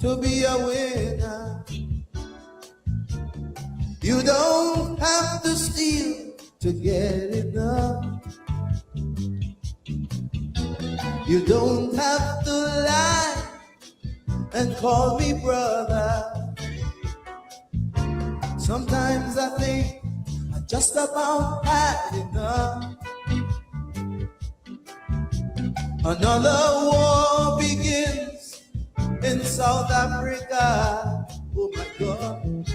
to be a winner. You don't have to steal to get enough. You don't have to lie and call me brother. Sometimes I think I just about had enough. Another war begins in South Africa. Oh my God.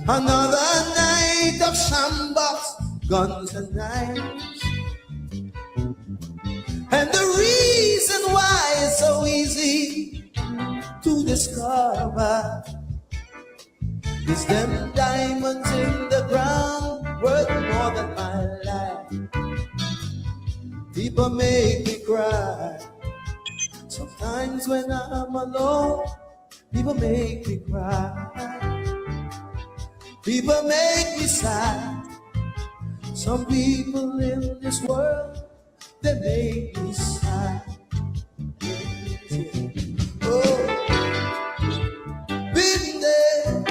Another night of shambles, guns and knives. And the reason why it's so easy to discover is them diamonds in the ground worth more than my life. People make me cry. Sometimes when I'm alone, people make me cry. People make me sad. Some people in this world, they make me sad. Oh, been there.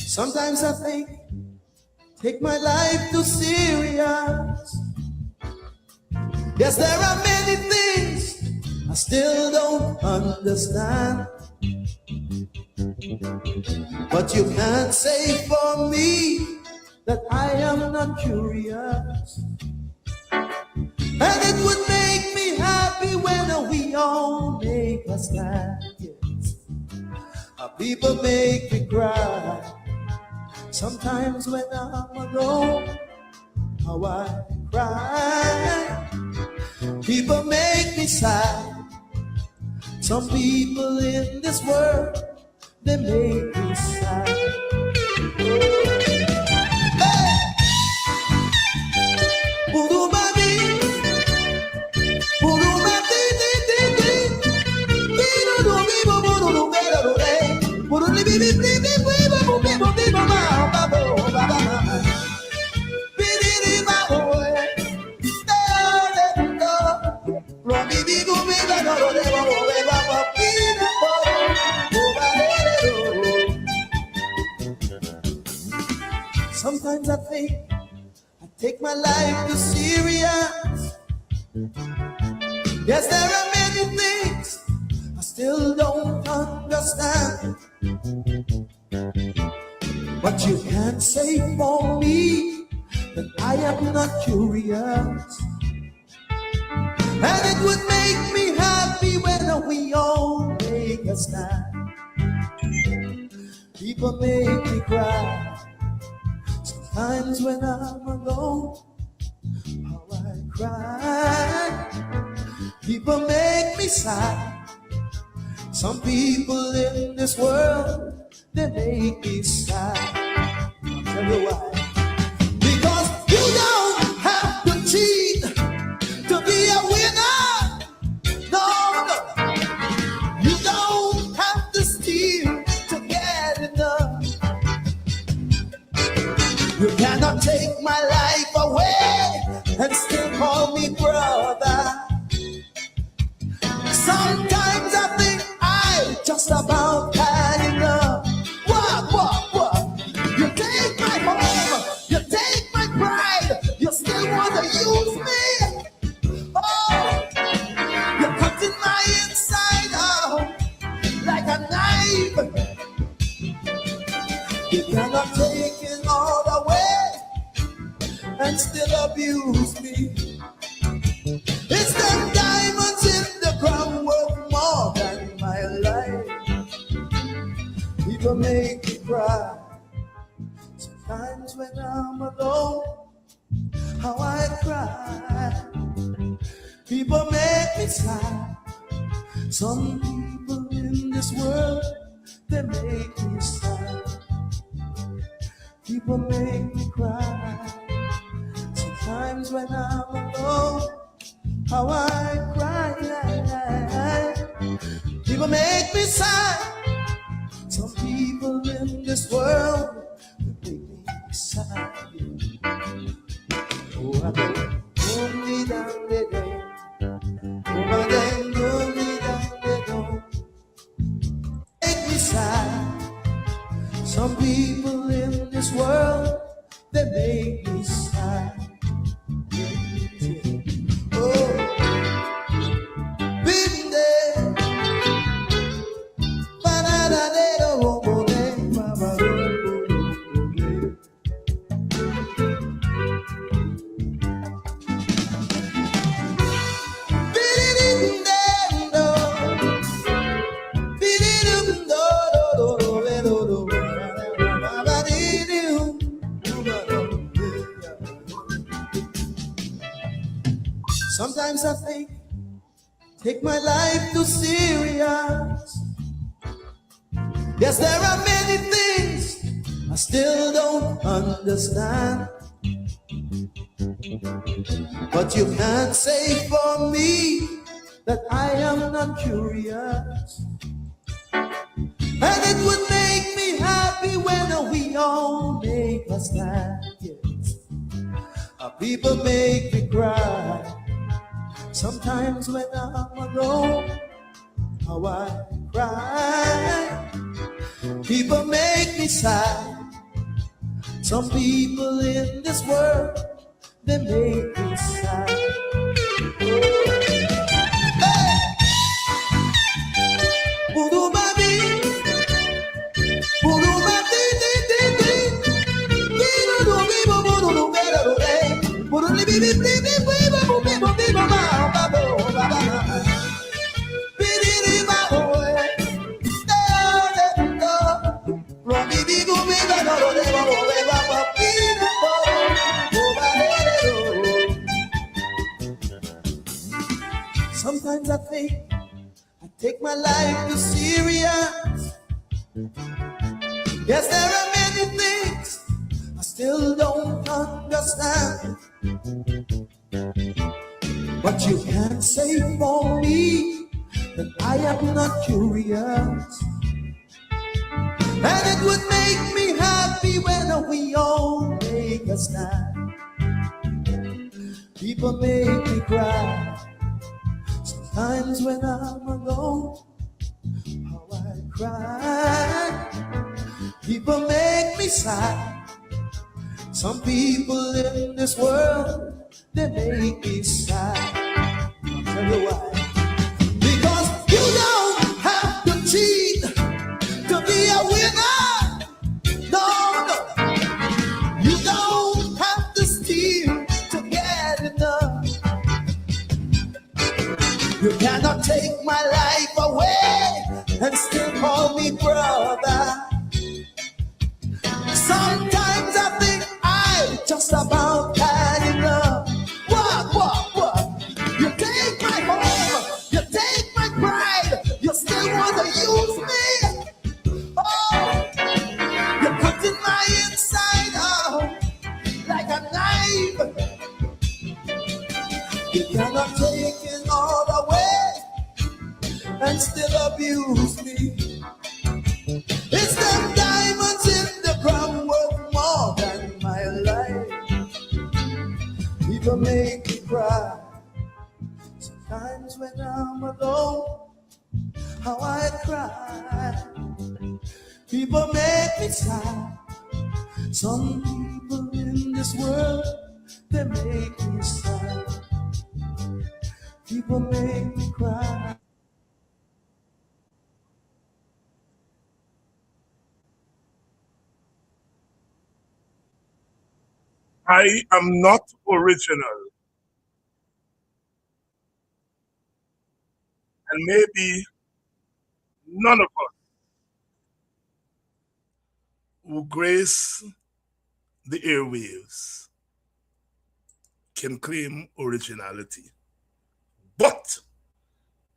Sometimes I think, take my life too serious. Yes, there are many things I still don't understand. But you can't say for me that I am not curious. And it would make me happy when we all make a stand. Yes. People make me cry. Sometimes when I'm alone, how I cry. People make me sad. Some people in this world, they make me sad. Hey! Sometimes I think I take my life too serious. Yes, there are many things I still don't understand. But you can't say for me that I am not curious. And it would make me happy when we all make a stand. People make me cry. Sometimes when I'm alone, how I cry. People make me sad. Some people in this world, they make me sad. I'll tell you why. Because you don't have to cheat to be a winner. No, no. You don't have to steal to get enough. You cannot take my life away and still call me brother. Sometimes I think I just about had enough. What? You take my home, you take my pride, you still want to use me? Oh, you're cutting my inside out like a knife. You cannot take it all away and still abuse me. It's them diamonds in the ground worth more than my life. People make me cry. Sometimes when I'm alone, how I cry. People make me sad. Some people in this world, they make me sad. People make me cry. Sometimes when I'm alone, how I cry. People make me sigh. Some people in this world they make me sigh. Oh, I don't hold me down the day. Oh, I don't hold me down the door. Make me sigh. Some people in this world they make me sigh. Oh, been there. Sometimes I think, take my life too serious. Yes, there are many things I still don't understand. But you can't say for me that I am not curious. And it would make me happy when we all make a stand. Yes. People make me cry. Sometimes when I'm alone, how I cry. People make me sigh. Some people in this world, they make me sigh. Sometimes I think I take my life too serious. Yes, there are many things I still don't understand. But you can't say for me that I am not curious. And it would make me happy when we all make a stand. People make me cry. Sometimes when I'm alone, how I cry. People make me sigh. Some people in this world, they make me sigh. I'll tell you why. Because you don't have to cheat to be a winner. No, no. You don't have to steal to get enough. You cannot take my life away and still call me brother. Sometimes I think I just about had enough. What? You take my home, you take my pride, you still want to use me? Oh, you cut in my inside out like a knife. You cannot take it all away and still abuse me. It's them diamonds in the crown worth more than my life. People make me cry. Sometimes when I'm alone, how I cry. People make me sigh. Some people in this world, they make me sigh. People make me cry. I am not original. And maybe none of us who grace the airwaves can claim originality. But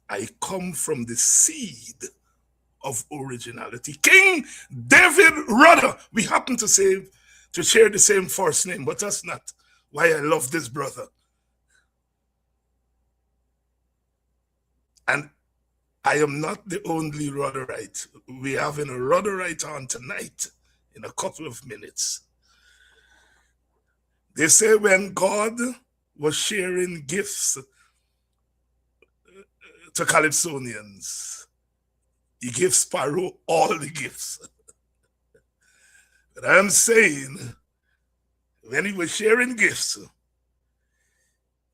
I come from the seed of originality. King David Rudder, we happen to say to share the same first name, but that's not why I love this brother. And I am not the only Rudderite. We have a Rudderite on tonight in a couple of minutes. They say when God was sharing gifts to Calypsonians, he gave Sparrow all the gifts. But I'm saying, when he was sharing gifts,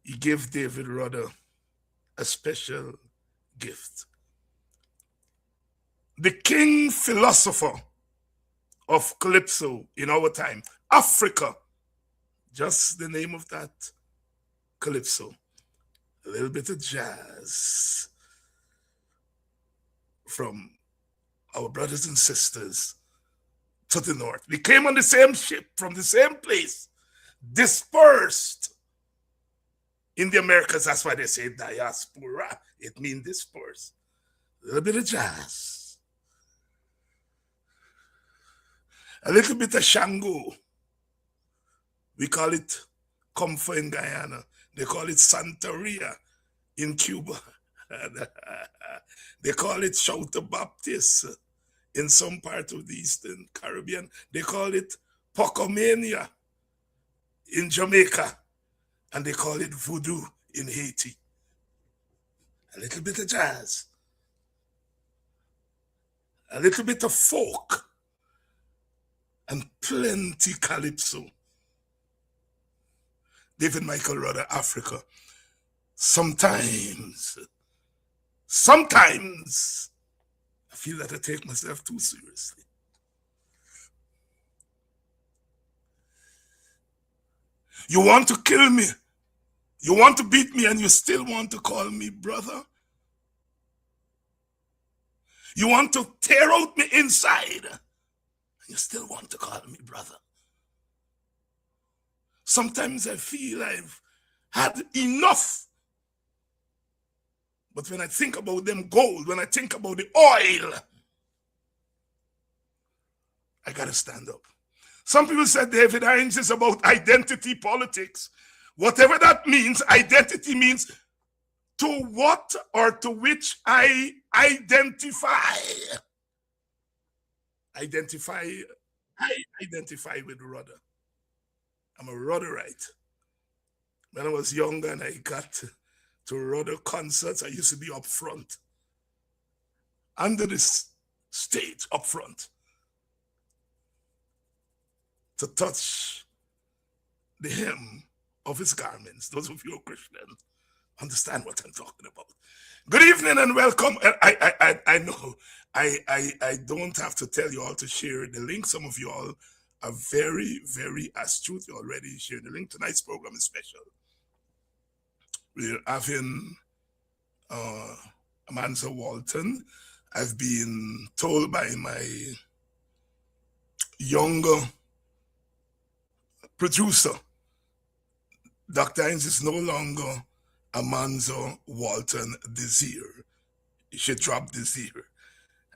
he gave David Rudder a special gift. The king philosopher of Calypso in our time, Africa, just the name of that, Calypso. A little bit of jazz from our brothers and sisters to the north. We came on the same ship from the same place, dispersed in the Americas. That's why they say diaspora. It means dispersed. A little bit of jazz. A little bit of Shango. We call it Comfort in Guyana. They call it Santeria in Cuba. They call it Shouter Baptist in some part of the Eastern Caribbean. They call it Pocomania in Jamaica. And they call it Voodoo in Haiti. A little bit of jazz. A little bit of folk. And plenty calypso. David Michael Rudder, Africa. Sometimes I feel that I take myself too seriously. You want to kill me. You want to beat me and you still want to call me brother. You want to tear out me inside and you still want to call me brother. Sometimes I feel I've had enough. But when I think about them gold, when I think about the oil, I gotta stand up. Some people said David Hines is about identity politics. Whatever that means, identity means to what or to which I identify. I identify with Rudder. I'm a Rudderite. When I was younger and I got to Rudder concerts, I used to be up front. Under this stage, up front. To touch the hem of his garments. Those of you who are Christian understand what I'm talking about. Good evening and welcome. I know I don't have to tell you all to share the link. Some of you all are very, very astute. You already shared the link. Tonight's program is special. We're having Amanza Walton. I've been told by my younger producer, Dr. Hines is no longer Amanza Walton Desir. She dropped Desir.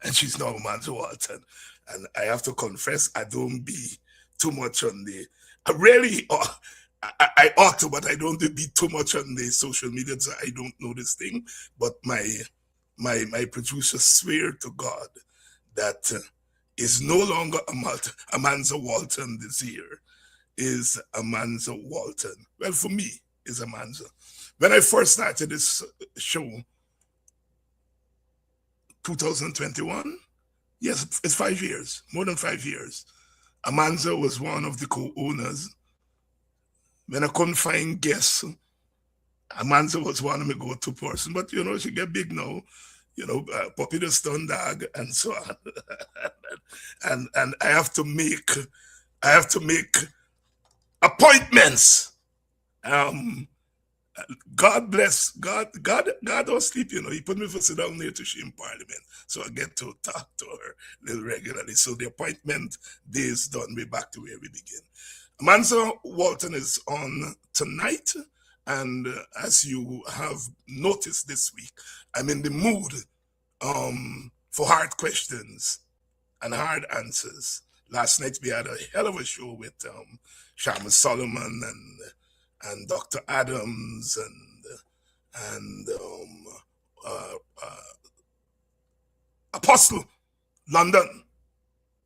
And she's now Amanza Walton. And I have to confess, I don't be too much on the... I ought to, but I don't be too much on the social media, so I don't know this thing. But my producer swear to God that is no longer Amanza Walton Desir. Is Amanza Walton. Well, for me, is Amanza. When I first started this show, 2021, yes, it's 5 years, more than 5 years. Amanza was one of the co-owners. When I couldn't find guests, Amanza was one of my go-to person. But, you know, she get big now. You know, Puppy the Stun Dog and so on. and I have to make appointments. God bless, God don't sleep, you know. He put me for sit down there to she in Parliament. So I get to talk to her a little regularly. So the appointment day is done. We're back to where we begin. Amanza Walton is on tonight. And as you have noticed this week, I'm in the mood for hard questions and hard answers. Last night we had a hell of a show with Shamus Solomon and Dr. Adams and Apostle London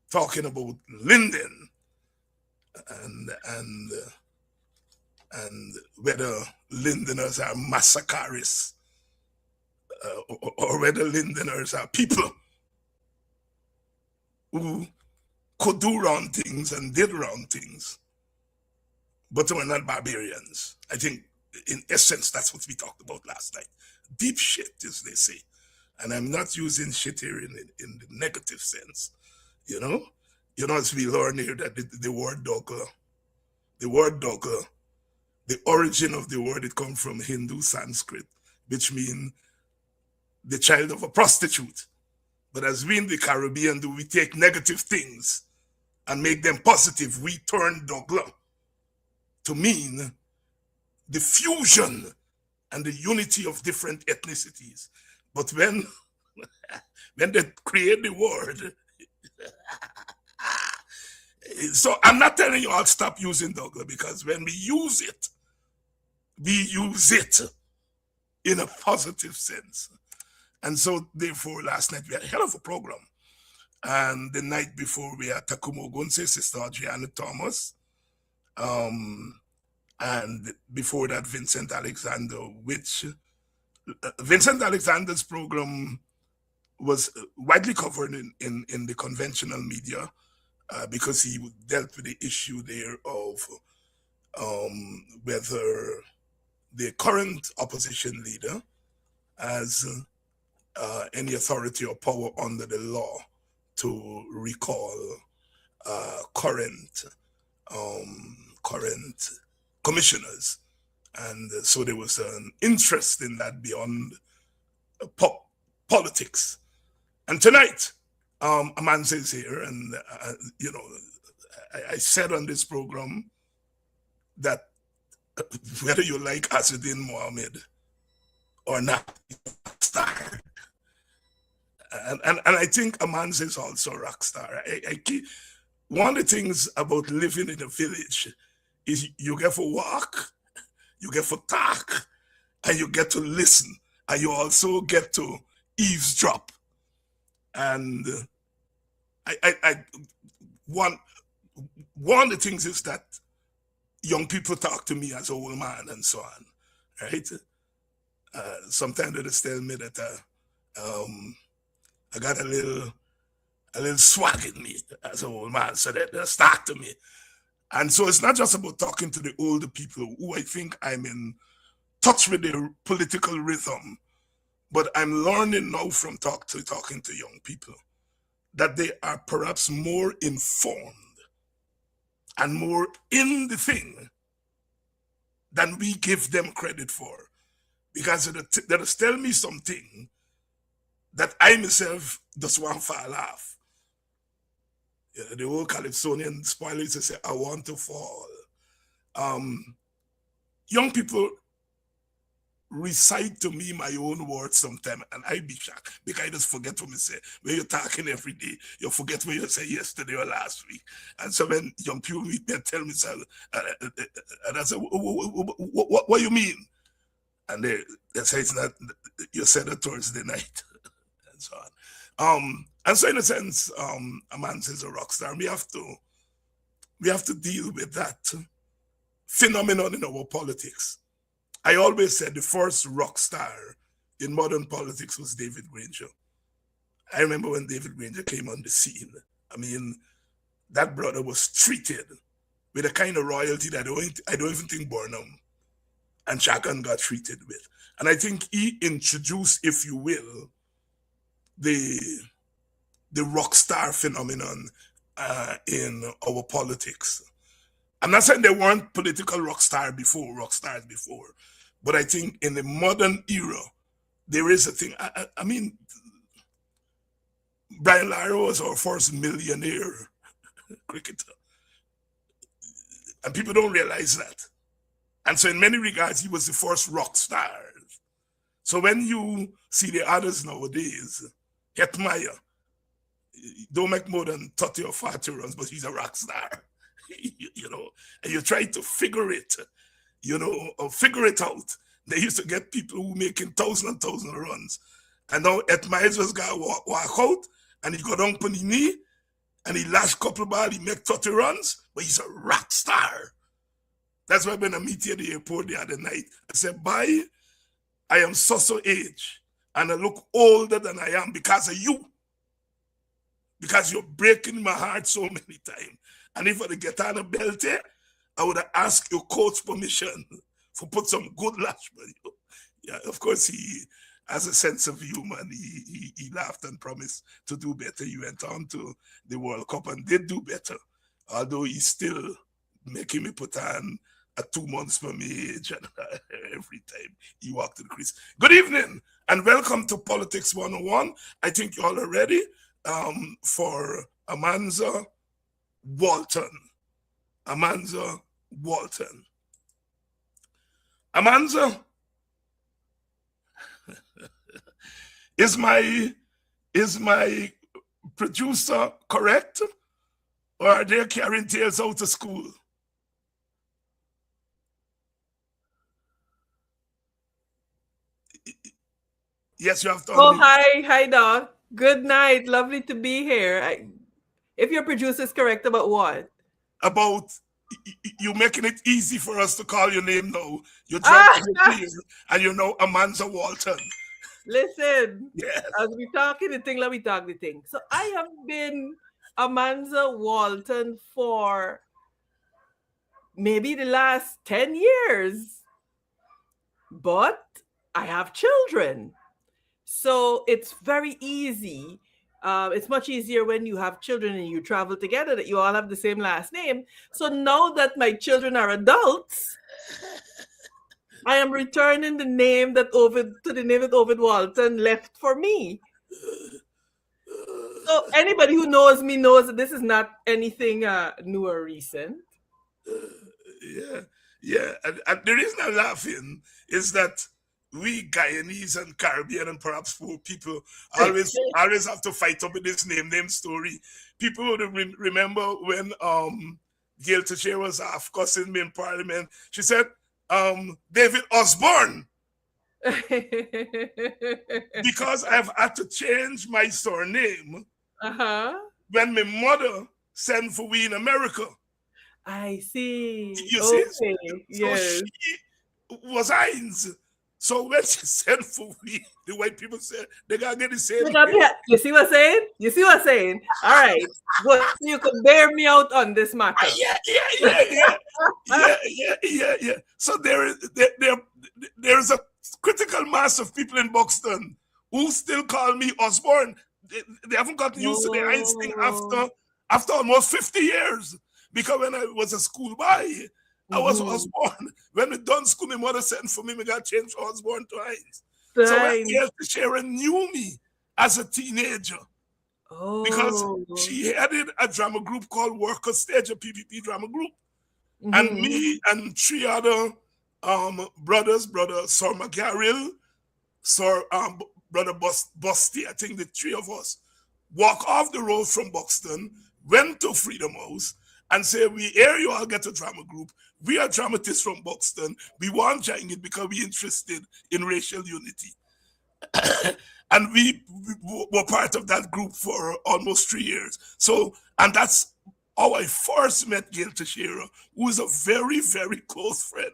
talking about Linden and whether Lindeners are massacreists or whether Lindeners are people who could do wrong things and did wrong things, but were not barbarians. I think, in essence, that's what we talked about last night. Deep shit, as they say. And I'm not using shit here in the negative sense, you know? You know, as we learn here that the word dogger, the origin of the word, it comes from Hindu Sanskrit, which means the child of a prostitute. But as we in the Caribbean do, we take negative things and make them positive. We turn Douglas to mean the fusion and the unity of different ethnicities. But when they create the word, so I'm not telling you I'll stop using Douglas, because when we use it in a positive sense. And so, therefore, last night we had a hell of a program. And the night before, we had Takumo Gunse, Sister Adriana Thomas. And before that, Vincent Alexander, which Vincent Alexander's program was widely covered in the conventional media because he dealt with the issue there of whether the current opposition leader has any authority or power under the law to recall current commissioners. And so there was an interest in that beyond politics. And tonight, Amanza is here, and you know, I said on this program that whether you like Azuddin Mohammed or not, star. And I think Amanza is also a rock star. One of the things about living in a village is you get to walk, you get to talk, and you get to listen, and you also get to eavesdrop. And one of the things is that young people talk to me as an old man and so on, right? Sometimes they just tell me that I got a little swag in me as an old man, so they talk to me. And so it's not just about talking to the older people who I think I'm in touch with their political rhythm, but I'm learning now from talking to young people that they are perhaps more informed and more in the thing than we give them credit for. Because they just tell me something that I myself just want to fall off. You know, the old Calypsonian spoilers say, I want to fall. Young people recite to me my own words sometimes, and I be shocked because I just forget what I say. When you're talking every day, you forget what you say yesterday or last week. And so when young people meet me and tell me, and I say, what you mean? And they say it's not, you said it towards the night, and so on. And so in a sense, Amanza is a rock star. We have to deal with that phenomenon in our politics. I always said the first rock star in modern politics was David Granger. I remember when David Granger came on the scene. I mean, that brother was treated with a kind of royalty that I don't even think Burnham and Chagan got treated with. And I think he introduced, if you will, the rock star phenomenon in our politics. I'm not saying there weren't political rock stars before, but I think in the modern era, there is a thing. I mean, Brian Lara was our first millionaire cricketer. And people don't realize that. And so in many regards, he was the first rock star. So when you see the others nowadays, Hetmeyer, don't make more than 30 or 40 runs, but he's a rock star. You know, and you try to figure it, you know, or figure it out. They used to get people who making thousand runs. And now Ed Miles was going to walk out, and he got down on his knee, and he last couple of balls, he make 30 runs, but he's a rock star. That's why when I meet you at the airport the other night, I said, bye, I am so age, and I look older than I am because of you. Because you're breaking my heart so many times. And if I get on a belt, I would have asked your coach permission for put some good lash on you. Yeah, of course, he has a sense of humor, and he laughed and promised to do better. He went on to the World Cup and did do better, although he's still making me put on a 2 months from age and every time he walked to the crease. Good evening and welcome to Politics 101. I think you all are ready for Amanza Walton. Amanza Walton. Amanza, is my producer correct? Or are they carrying tales out of school? Yes, you have to. Oh, hi, Doc. Good night. Lovely to be here. If your producer is correct about what? About you making it easy for us to call your name now. You're dropping your name, and you know Amanza Walton. Listen, yes. As we talking the thing, let me talk the thing. So I have been Amanza Walton for maybe the last 10 years, but I have children. So it's very easy. It's much easier when you have children and you travel together that you all have the same last name. So now that my children are adults, I am returning the name that Ovid Walton left for me. So anybody who knows me knows that this is not anything new or recent. Yeah. And the reason I'm laughing is that we Guyanese and Caribbean and perhaps poor people always have to fight up with this name story. People would remember when Gail Teixeira was half cussing me in Parliament. She said, David Osborne. Because I've had to change my surname when my mother sent for we in America. I see. You see? Yes. So she was Heinz. So when she sent for we, the white people said they gotta get the same. You see what I'm saying? All right. Good. So you can bear me out on this matter. Yeah. So there is a critical mass of people in Buxton who still call me Osborne. They haven't gotten used to the Heinz thing after almost 50 years. Because when I was a school boy, I was Osborne. When we done school, my mother sent for me, I got changed from Osborne to Heinz. So when Gail Teixeira knew me as a teenager, because she headed a drama group called Worker Stage, a PPP drama group. And me and 3 other brothers, brother Sir McGarrell, Sir brother Busty, I think the 3 of us, walk off the road from Buxton, went to Freedom House, and say, we hear you all get a drama group. We are dramatists from Buxton. We want to join it because we're interested in racial unity. And we were part of that group for almost 3 years. So, and that's how I first met Gail Teixeira, who is a very, very close friend,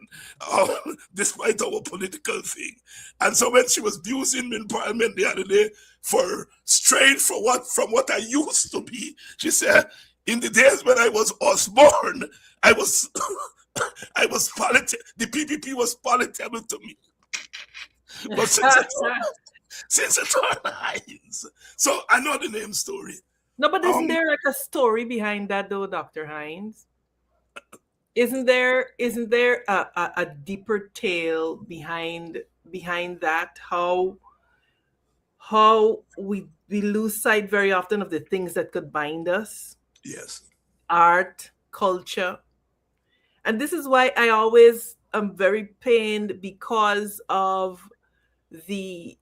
despite our political thing. And so when she was abusing me in Parliament the other day for straying from what I used to be, she said, in the days when I was Osborne, I was the PPP was palatable to me. But since it's turned Heinz, so I know the name story. No, but isn't there like a story behind that though, Dr. Heinz? Isn't there a deeper tale behind that? How we lose sight very often of the things that could bind us. Yes. Art, culture. And this is why I always am very pained because of the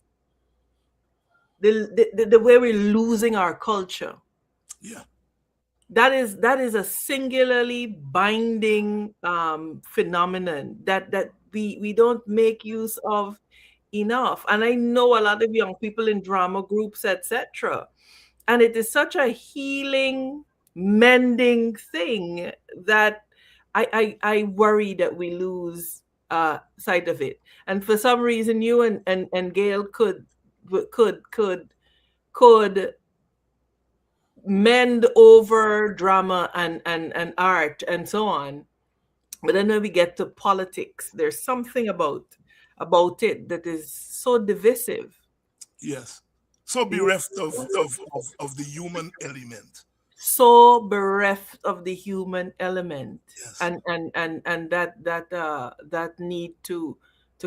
way we're losing our culture. Yeah. That is a singularly binding phenomenon that we don't make use of enough. And I know a lot of young people in drama groups, etc. And it is such a healing, mending thing that I worry that we lose sight of it. And for some reason, you and Gail could could mend over drama and art and so on. But then when we get to politics, there's something about it that is so divisive. Yes. So bereft of the human element. So bereft of the human element, Yes. and that need to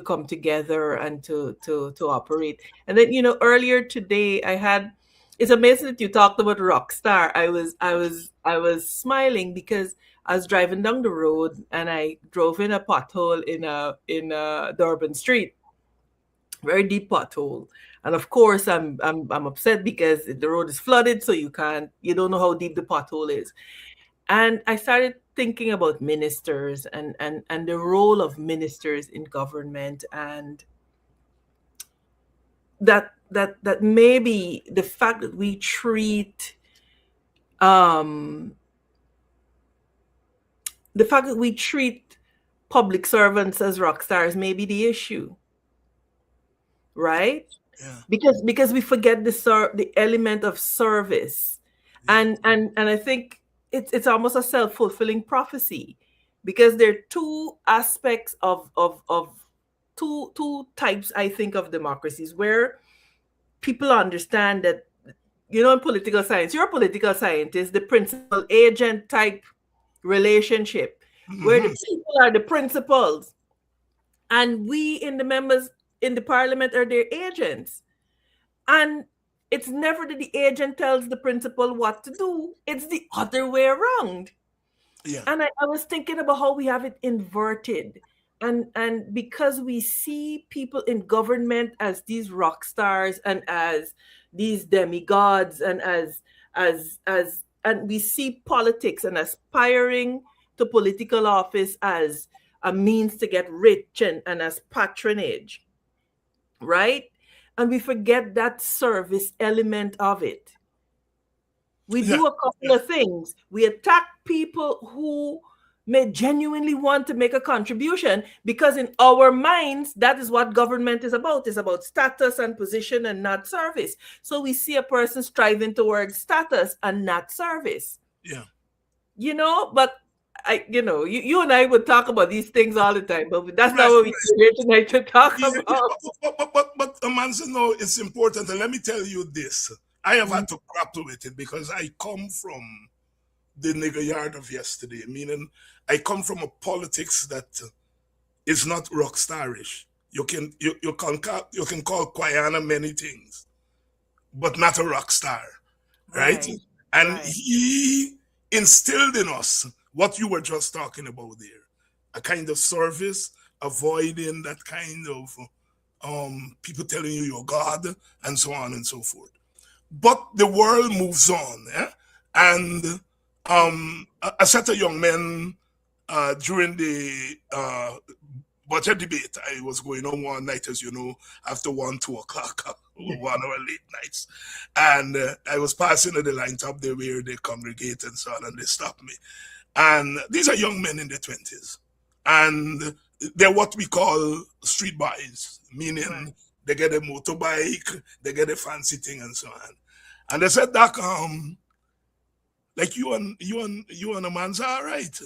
come together and to operate. And then, earlier today I had, it's amazing that you talked about Rockstar. I was smiling because I was driving down the road and I drove in a pothole in Durban Street, very deep pothole. And of course, I'm upset because the road is flooded, so you don't know how deep the pothole is. And I started thinking about ministers and the role of ministers in government, and that maybe the fact that we treat um the fact that we treat public servants as rock stars may be the issue, right? Yeah. Because we forget the element of service. Yeah. And I think it's almost a self-fulfilling prophecy, because there are two aspects of two types, I think, of democracies where people understand that, in political science, you're a political scientist, the principal agent type relationship, where the Mhm. people are the principals and we in the members in the parliament are their agents. And it's never that the agent tells the principal what to do, it's the other way around. Yeah. And I was thinking about how we have it inverted. And because we see people in government as these rock stars and as these demigods, and as and we see politics and aspiring to political office as a means to get rich, and as patronage, right? And we forget that service element of it. We Yeah. do a couple Yeah. of things. We attack people who may genuinely want to make a contribution, because in our minds, that is what government is about. It's about status and position and not service. So we see a person striving towards status and not service. Yeah. But you and I would talk about these things all the time, but that's not Right. what we came here tonight to talk Yeah, yeah, about. but Amanza, no, it's important. And let me tell you this. I have had to grapple with it because I come from the nigger yard of yesterday, meaning I come from a politics that is not rock starish. You can call Guyana many things, but not a rock star, right? Right, And right. he instilled in us what you were just talking about there, a kind of service, avoiding that kind of people telling you you're God and so on and so forth. But the world moves on, and a set of young men during the budget debate, I was going on one night, as you know, after 1, 2 o'clock, 1 hour late nights. And I was passing at the line top there where they congregate and so on, and they stopped me. And these are young men in their 20s. And they're what we call street boys, meaning Right. they get a motorbike, they get a fancy thing and so on. And they said, Doc, like you and Amanza, all right.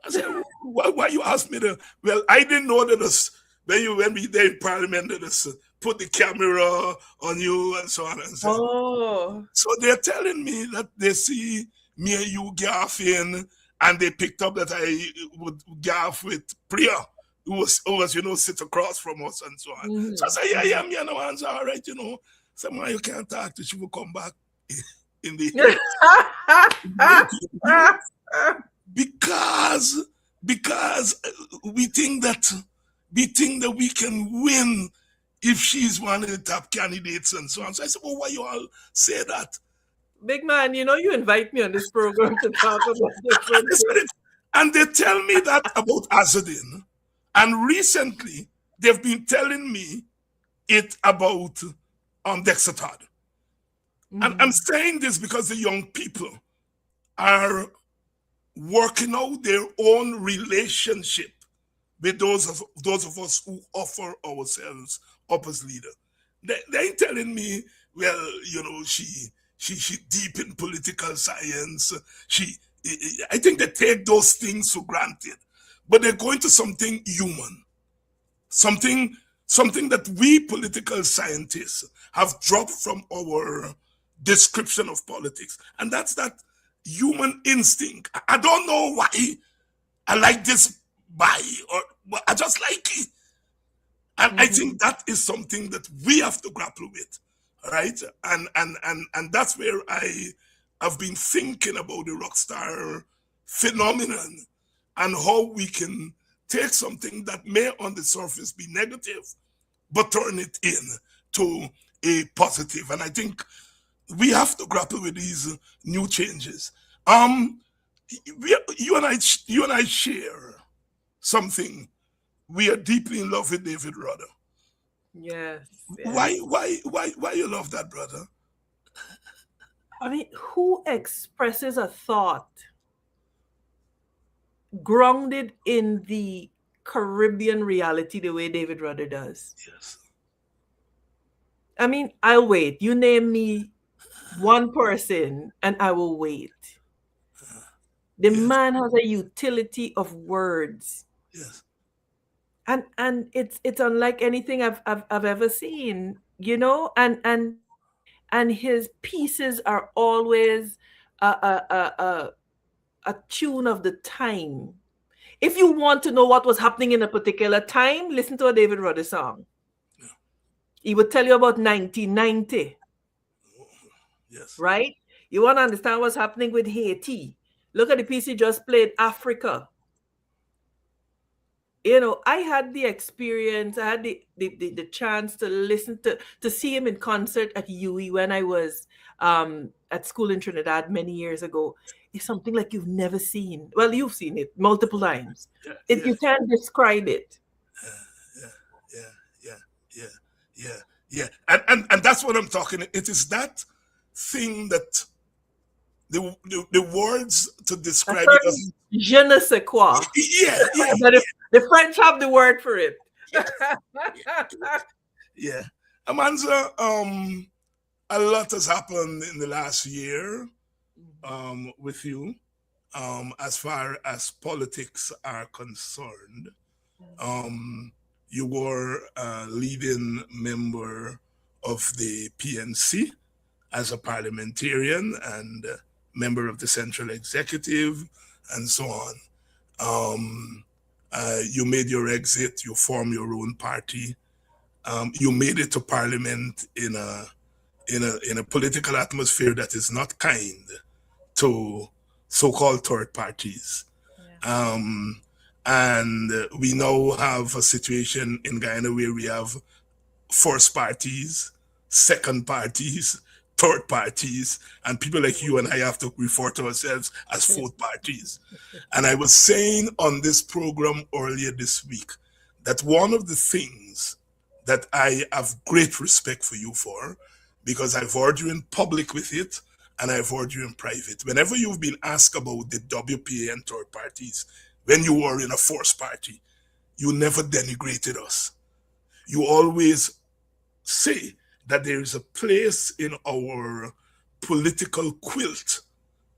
I said, why you ask me to? Well, I didn't know that when we there in Parliament, that put the camera on you and so on and so on. Oh, So they're telling me that they see me and you gaffing, and they picked up that I would gaff with Priya, who was sit across from us and so on. So I said, yeah, me and Amanza, all right, Somehow you can't talk to, she will come back in the because we think that we can win if she's one of the top candidates and so on. So I said, well, why you all say that? Big man, you know you invite me on this program to talk about And different they said things. it. And they tell me that about Azadin. And recently, they've been telling me it about Dexter Todd. And I'm Mhm. saying this because the young people are working out their own relationship with those of us who offer ourselves up as leader. They ain't telling me, well, she deep in political science. She I think they take those things for granted, but they're going to something human, something something that we political scientists have dropped from our description of politics, and that's that human instinct. I don't know why I like this by, or but I just like it. And I think Mhm. that is something that we have to grapple with, right? And that's where I have been thinking about the rock star phenomenon and how we can take something that may on the surface be negative, but turn it in to a positive. And I think we have to grapple with these new changes. Um, you and I share something. We are deeply in love with David Rudder. Yes, Why, yes. why, why you love that brother? I mean, who expresses a thought grounded in the Caribbean reality the way David Rudder does? Yes, I mean, I'll wait. You name me one person and I will wait. The yes, man has a utility of words. yes, And it's unlike anything I've ever seen, you know, and his pieces are always a tune of the time. If you want to know what was happening in a particular time, listen to a David Rudder song. yeah, He would tell you about 1990, yes, right? You want to understand what's happening with Haiti. Look at the piece he just played, Africa. You know, I had the experience, I had the chance to listen to see him in concert at UE when I was at school in Trinidad many years ago. It's something like you've never seen. Well, you've seen it multiple times. yeah, It, yeah, you can't describe it. yeah, yeah, yeah, yeah, yeah, yeah. And that's what I'm talking. It is that thing that the words to A describe it certain doesn't. je ne sais quoi. Yeah, yeah, But if the French have the word for it. yeah, yeah, yeah. Amanza, a lot has happened in the last year with you, as far as politics are concerned. Um, you were a leading member of the PNC as a parliamentarian and member of the Central Executive and so on. Um, you made your exit, you formed your own party. You made it to parliament in a political atmosphere that is not kind to so-called third parties. Yeah. Um, and we now have a situation in Guyana where we have first parties, second parties, third parties, and people like you and I have to refer to ourselves as fourth parties. And I was saying on this program earlier this week that one of the things that I have great respect for you for, because I've heard you in public with it and I've heard you in private. Whenever you've been asked about the WPA and third parties, when you were in a force party, you never denigrated us. You always say that there is a place in our political quilt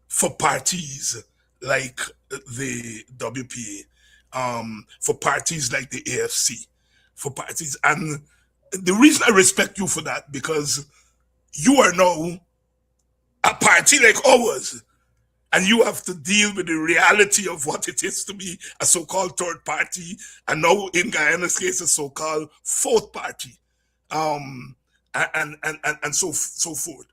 for parties like the WPA, for parties like the AFC, for parties. And the reason I respect you for that, because you are now a party like ours. And you have to deal with the reality of what it is to be a so-called third party, and now in Guyana's case, a so-called fourth party, um, and so forth.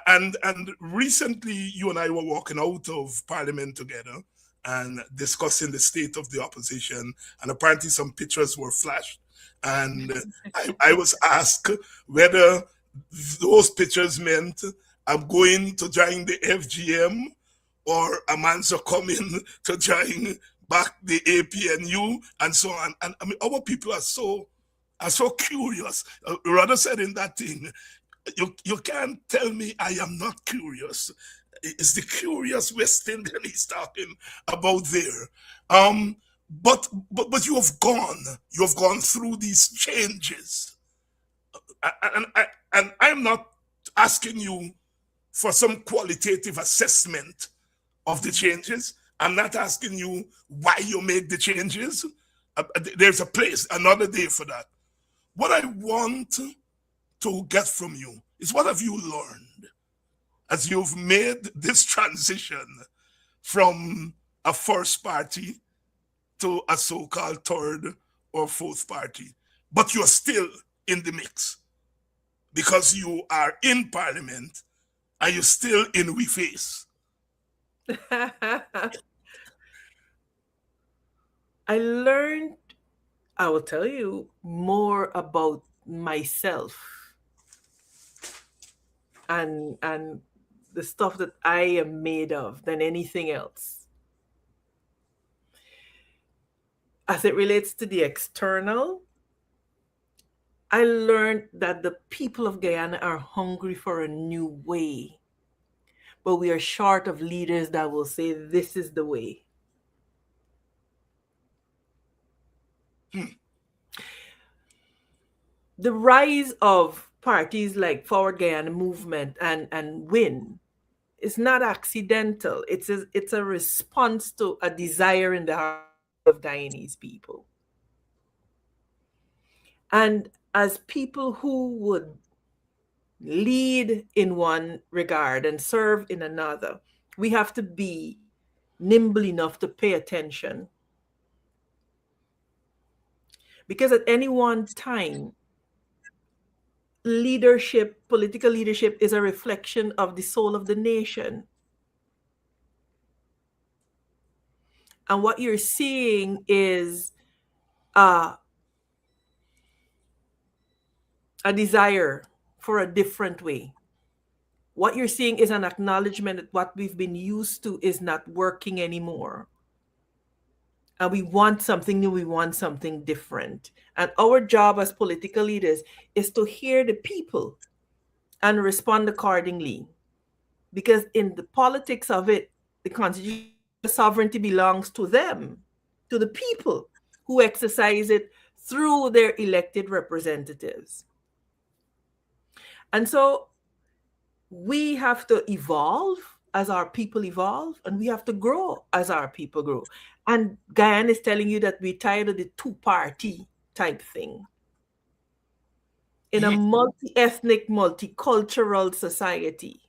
And recently, you and I were walking out of Parliament together and discussing the state of the opposition, and apparently some pictures were flashed, and I was asked whether those pictures meant I'm going to join the FGM, or Amanza coming to join back the APNU, and so on. And I mean, our people are so curious. Rather said in that thing, you can't tell me I am not curious. It's the curious West Indian he's talking about there. But you have gone through these changes, and I'm not asking you for some qualitative assessment of the changes. I'm not asking you why you made the changes. There's a place, another day for that. What I want to get from you is, what have you learned as you've made this transition from a first party to a so-called third or fourth party, but you're still in the mix because you are in parliament and you're still in we face? I learned, I will tell you, more about myself and the stuff that I am made of than anything else. As it relates to the external, I learned that the people of Guyana are hungry for a new way, but we are short of leaders that will say, this is the way. The rise of parties like Forward Guyana Movement and WIN is not accidental. It's a response to a desire in the heart of Guyanese people. And as people who would lead in one regard and serve in another, we have to be nimble enough to pay attention. Because at any one time, leadership, political leadership, is a reflection of the soul of the nation. And what you're seeing is a desire for a different way. What you're seeing is an acknowledgement that what we've been used to is not working anymore. And we want something new, we want something different. And our job as political leaders is to hear the people and respond accordingly. Because in the politics of it, the constitution, sovereignty belongs to them, to the people who exercise it through their elected representatives. And so we have to evolve as our people evolve, and we have to grow as our people grow. And Guyana is telling you that we're tired of the two-party type thing. In a multi-ethnic, multicultural society,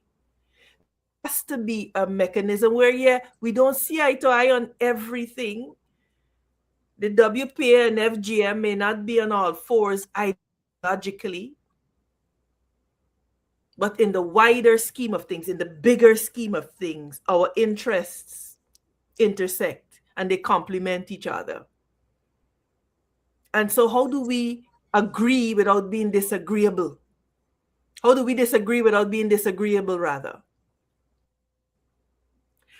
there has to be a mechanism where, yeah, we don't see eye to eye on everything. The WPA and FGM may not be on all fours ideologically, but in the wider scheme of things, in the bigger scheme of things, our interests intersect and they complement each other. And so how do we agree without being disagreeable? How do we disagree without being disagreeable, rather?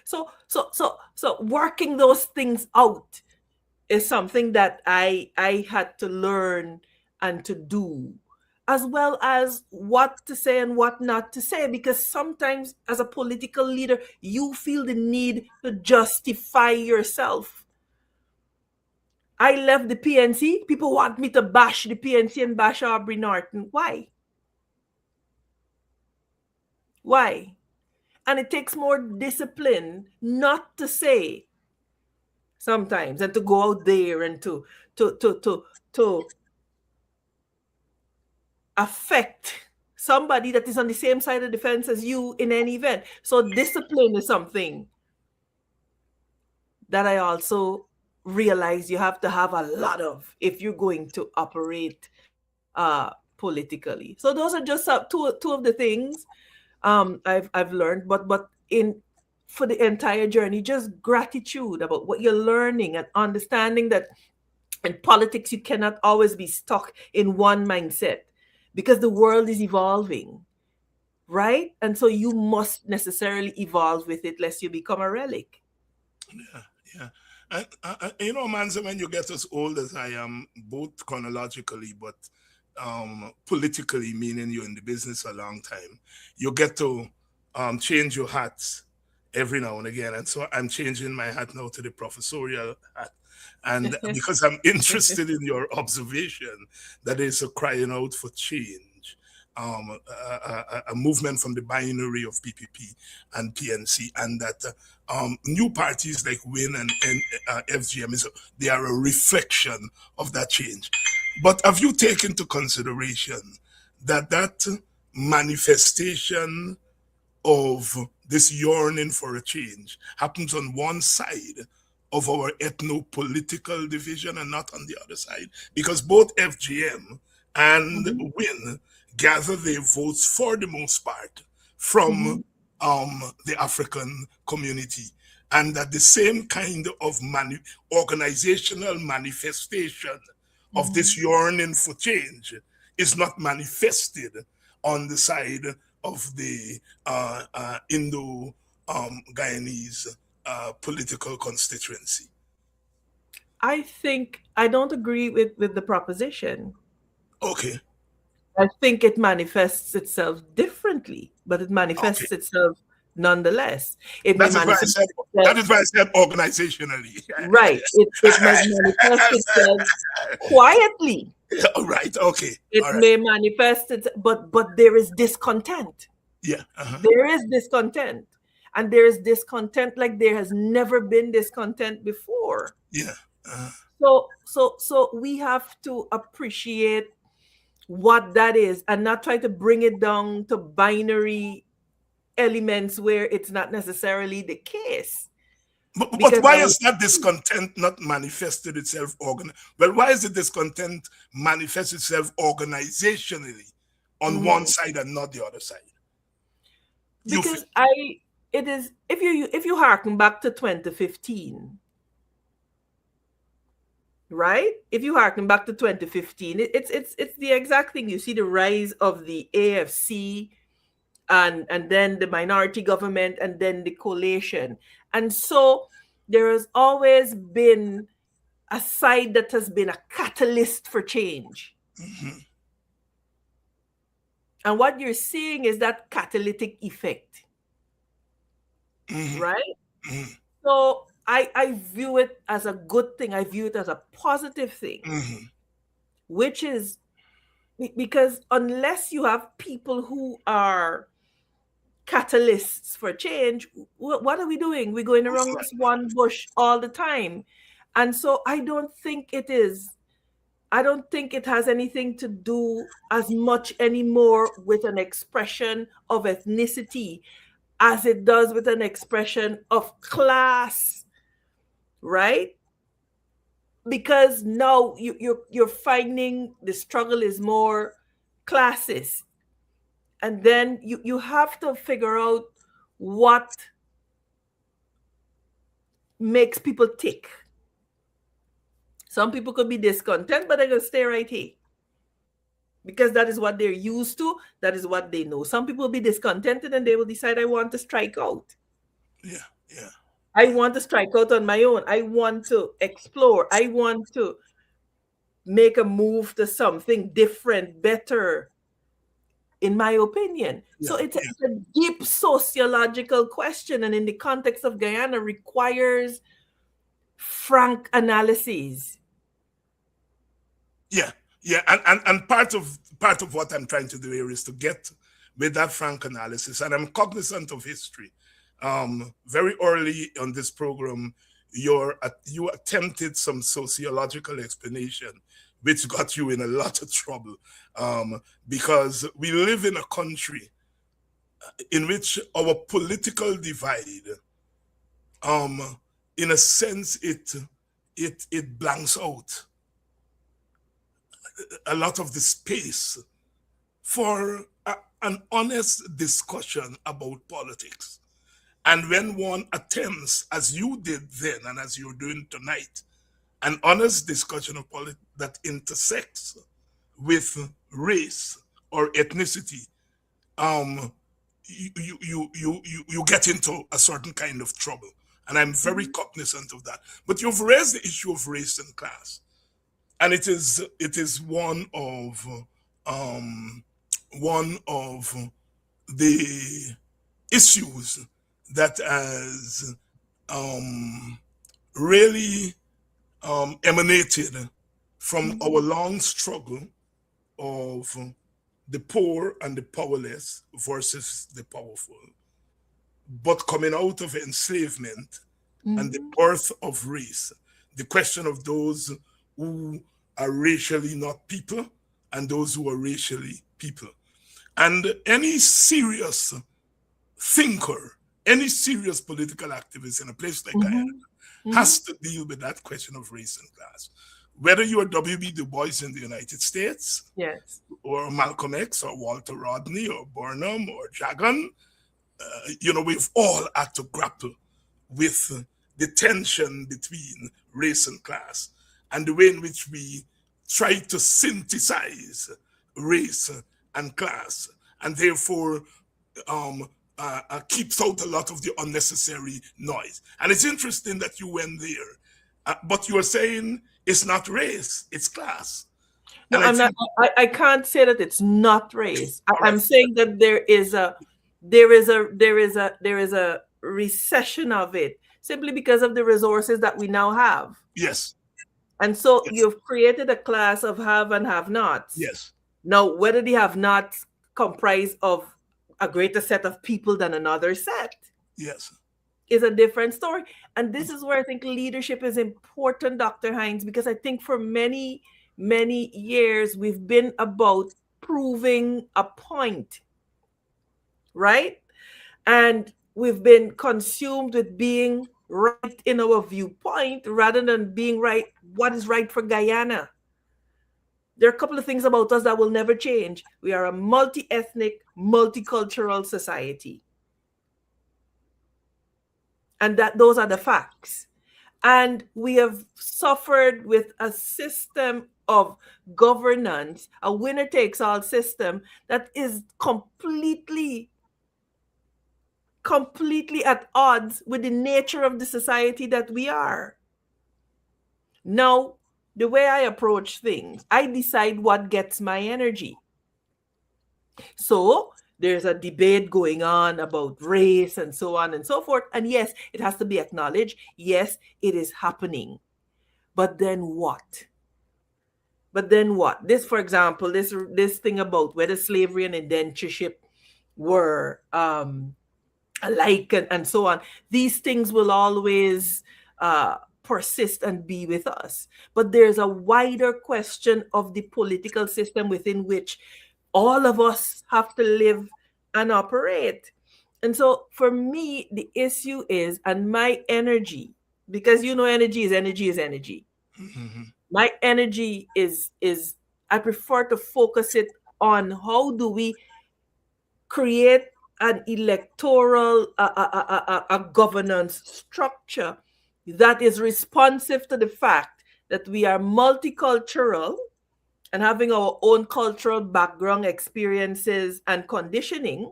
So working those things out is something that I had to learn and to do, as well as what to say and what not to say, because sometimes as a political leader, you feel the need to justify yourself. I left the PNC. People want me to bash the PNC and bash Aubrey Norton. Why? Why? And it takes more discipline not to say sometimes and to go out there and to affect somebody that is on the same side of the fence as you in any event. So discipline is something that I also realize you have to have a lot of if you're going to operate politically. So those are just two of the things I've learned, but for the entire journey, just gratitude about what you're learning and understanding that in politics you cannot always be stuck in one mindset because the world is evolving right? And so you must necessarily evolve with it lest you become a relic. Yeah, yeah. And, Manza, when you get as old as I am, both chronologically, but politically, meaning you're in the business a long time, you get to change your hats every now and again. And so I'm changing my hat now to the professorial hat. And because I'm interested in your observation that there's a crying out for change, a movement from the binary of PPP and PNC, and that new parties like WIN and FGM they are a reflection of that change. But have you taken into consideration that manifestation of this yearning for a change happens on one side of our ethno-political division and not on the other side? Because both FGM and Mhm. WIN gather their votes for the most part from Mhm. the African community, and that the same kind of organizational manifestation of Mhm. this yearning for change is not manifested on the side of the Indo Guyanese political constituency. I think I don't agree with the proposition. Okay, I think it manifests itself differently, but it okay. manifests itself nonetheless. It may That is why I manifest said itself, that is why I said organizationally. right. It might manifest itself quietly. All right. Okay. It All right. may manifest it, but there is discontent. Yeah. Uh-huh. There is discontent. And there is discontent like there has never been discontent before. Yeah. Uh-huh. So we have to appreciate what that is and not try to bring it down to binary elements where it's not necessarily the case. But Because why is that discontent not manifested itself well, why is the discontent manifest itself organizationally on one Mhm. side and not the other side? You feel because I it is if you harken back to 2015, right? If you harken back to 2015, it's the exact thing. You see the rise of the AFC and then the minority government and then the coalition. And so there has always been a side that has been a catalyst for change. mm-hmm, And what you're seeing is that catalytic effect, mm-hmm, right? mm-hmm, So I view it as a good thing. I view it as a positive thing, mm-hmm. which is because unless you have people who are catalysts for change, what are we doing? We're going around this one bush all the time. And so I don't think it has anything to do as much anymore with an expression of ethnicity as it does with an expression of class, right? Because now you're finding the struggle is more classist, and then you have to figure out what makes people tick. Some people could be discontent, but they're gonna stay right here because that is what they're used to. That is what they know. Some people will be discontented and they will decide, I want to strike out. Yeah, yeah. I want to strike out on my own. I want to explore. I want to make a move to something different, better, in my opinion. So Yeah, yeah, it's a deep sociological question, and in the context of Guyana, requires frank analysis. yeah, yeah. And part of what I'm trying to do here is to get with that frank analysis. And I'm cognizant of history. Very early on this program, you attempted some sociological explanation, which got you in a lot of trouble, because we live in a country in which our political divide, um, in a sense, it blanks out a lot of the space for an honest discussion about politics. And when one attempts, as you did then and as you're doing tonight, an honest discussion of politics that intersects with race or ethnicity, um, you get into a certain kind of trouble. And I'm very cognizant of that. But you've raised the issue of race and class. And it is um, one of the issues that has really emanated from our long struggle of the poor and the powerless versus the powerful, but coming out of enslavement and the birth of race, the question of those who are racially not people and those who are racially people. And any serious thinker, any serious political activist in a place like Guyana has to deal with that question of race and class. Whether you are W.B. Du Bois in the United States, Yes. or Malcolm X, or Walter Rodney, or Burnham, or Jagan, we've all had to grapple with the tension between race and class and the way in which we try to synthesize race and class, and therefore keeps out a lot of the unnecessary noise. And it's interesting that you went there, but you are saying it's not race, it's class. No, And I'm not. I can't say that it's not race. I'm saying that there is a recession of it simply because of the resources that we now have. Yes. And so Yes. you've created a class of have and have nots. Yes. Now, whether the have nots comprise of a greater set of people than another set Yes. is a different story. And this is where I think leadership is important, Dr. Hines, because I think for many, many years we've been about proving a point, right? And we've been consumed with being right in our viewpoint rather than being right, what is right for Guyana. There are a couple of things about us that will never change. We are a multi-ethnic, multicultural society. And those are the facts. And we have suffered with a system of governance, a winner-takes-all system that is completely at odds with the nature of the society that we are. Now, the way I approach things, I decide what gets my energy. So there's a debate going on about race and so on and so forth. And yes, it has to be acknowledged. Yes, it is happening. But then what? This, for example, this thing about whether slavery and indentureship were alike and so on. These things will always persist and be with us. But there's a wider question of the political system within which all of us have to live and operate. And so for me, the issue is, and my energy, because energy is energy. Mm-hmm. My energy is I prefer to focus it on how do we create an electoral a governance structure that is responsive to the fact that we are multicultural and having our own cultural background, experiences, and conditioning,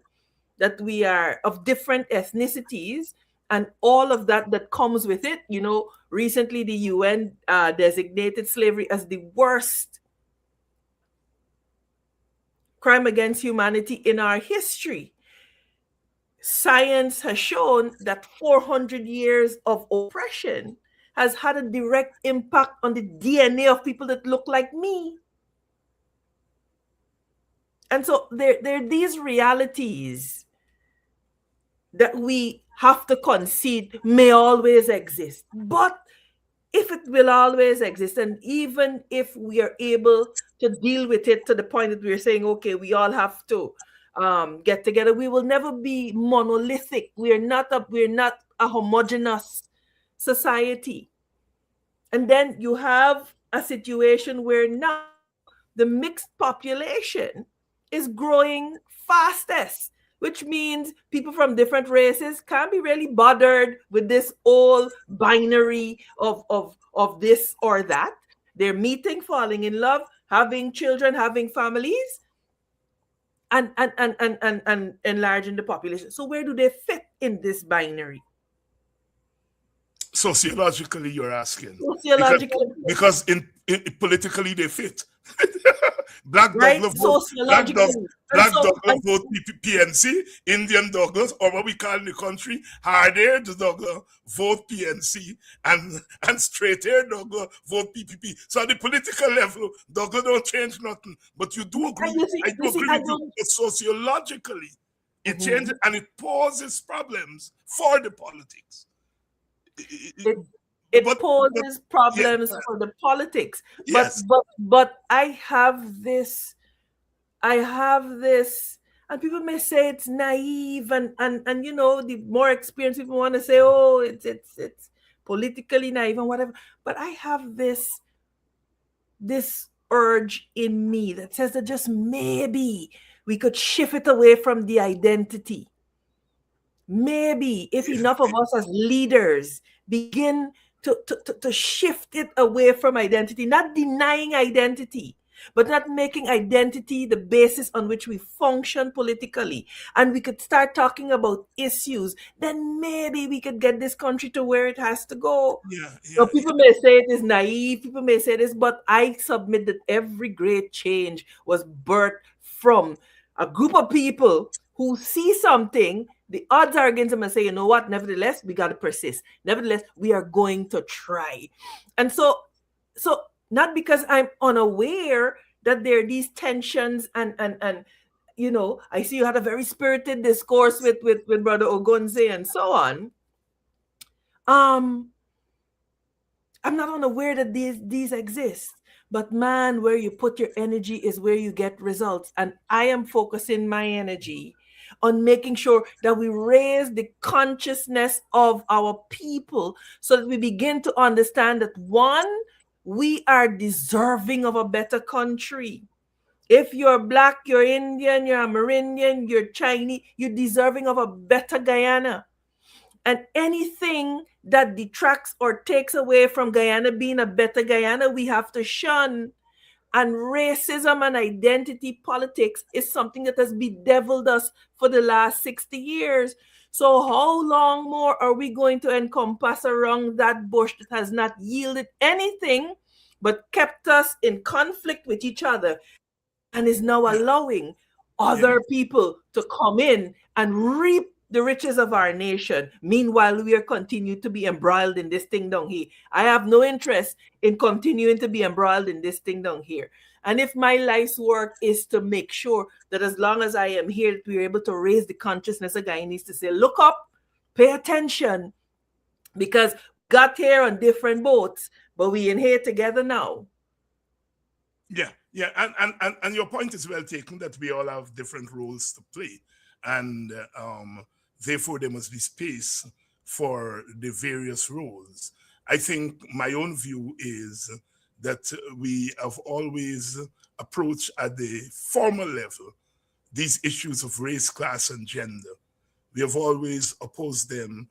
that we are of different ethnicities, and all of that comes with it. Recently the UN designated slavery as the worst crime against humanity in our history. Science has shown that 400 years of oppression has had a direct impact on the DNA of people that look like me. And so there are these realities that we have to concede may always exist. But if it will always exist, and even if we are able to deal with it to the point that we're saying, okay, we all have to get together, we will never be monolithic. We're not a homogeneous society. And then you have a situation where now the mixed population is growing fastest, which means people from different races can't be really bothered with this old binary of this or that. They're meeting, falling in love, having children, having families. and enlarging the population. So where do they fit in this binary? Sociologically, you're asking, because Sociologically, politically they fit. Black right? Douglas vote, Sociologically. And Black so, Douglas vote PNC, Indian Douglas, or what we call in the country, hard-haired Douglas vote PNC, and straight-haired Douglas vote PPP. So at the political level, Douglas don't change nothing. But you do agree, I do agree with you, that sociologically, it changes and it poses problems for the politics. It poses problems for the politics. Yes. But I have this, and people may say it's naive, and you know, the more experienced people want to say, oh, it's politically naive and whatever. But I have this urge in me that says that just maybe we could shift it away from the identity. Maybe if enough of us as leaders begin to shift it away from identity, not denying identity, but not making identity the basis on which we function politically, and we could start talking about issues, then maybe we could get this country to where it has to go. So people may say it is naive, people may say this, but I submit that every great change was birthed from a group of people who see something. The odds are against them and say, you know what, nevertheless, we got to persist. Nevertheless, we are going to try. And so not because I'm unaware that there are these tensions and you know, I see you had a very spirited discourse with Brother Ogonze and so on. I'm not unaware that these exist. But man, where you put your energy is where you get results. And I am focusing my energy on making sure that we raise the consciousness of our people so that we begin to understand that, one, we are deserving of a better country. If you're Black, you're Indian, you're Amerindian, you're Chinese, you're deserving of a better Guyana. And anything that detracts or takes away from Guyana being a better Guyana, we have to shun. And racism and identity politics is something that has bedeviled us for the last 60 years. So how long more are we going to encompass around that bush that has not yielded anything but kept us in conflict with each other and is now allowing other people to come in and reap the riches of our nation? Meanwhile, we are continuing to be embroiled in this thing down here. I have no interest in continuing to be embroiled in this thing down here. And if my life's work is to make sure that as long as I am here, that we're able to raise the consciousness of Guyanese to say, look up, pay attention, because we got here on different boats, but we in here together now. Yeah, and your point is well taken, that we all have different roles to play, and therefore there must be space for the various roles. I think my own view is that we have always approached at the formal level these issues of race, class, and gender. We have always opposed them.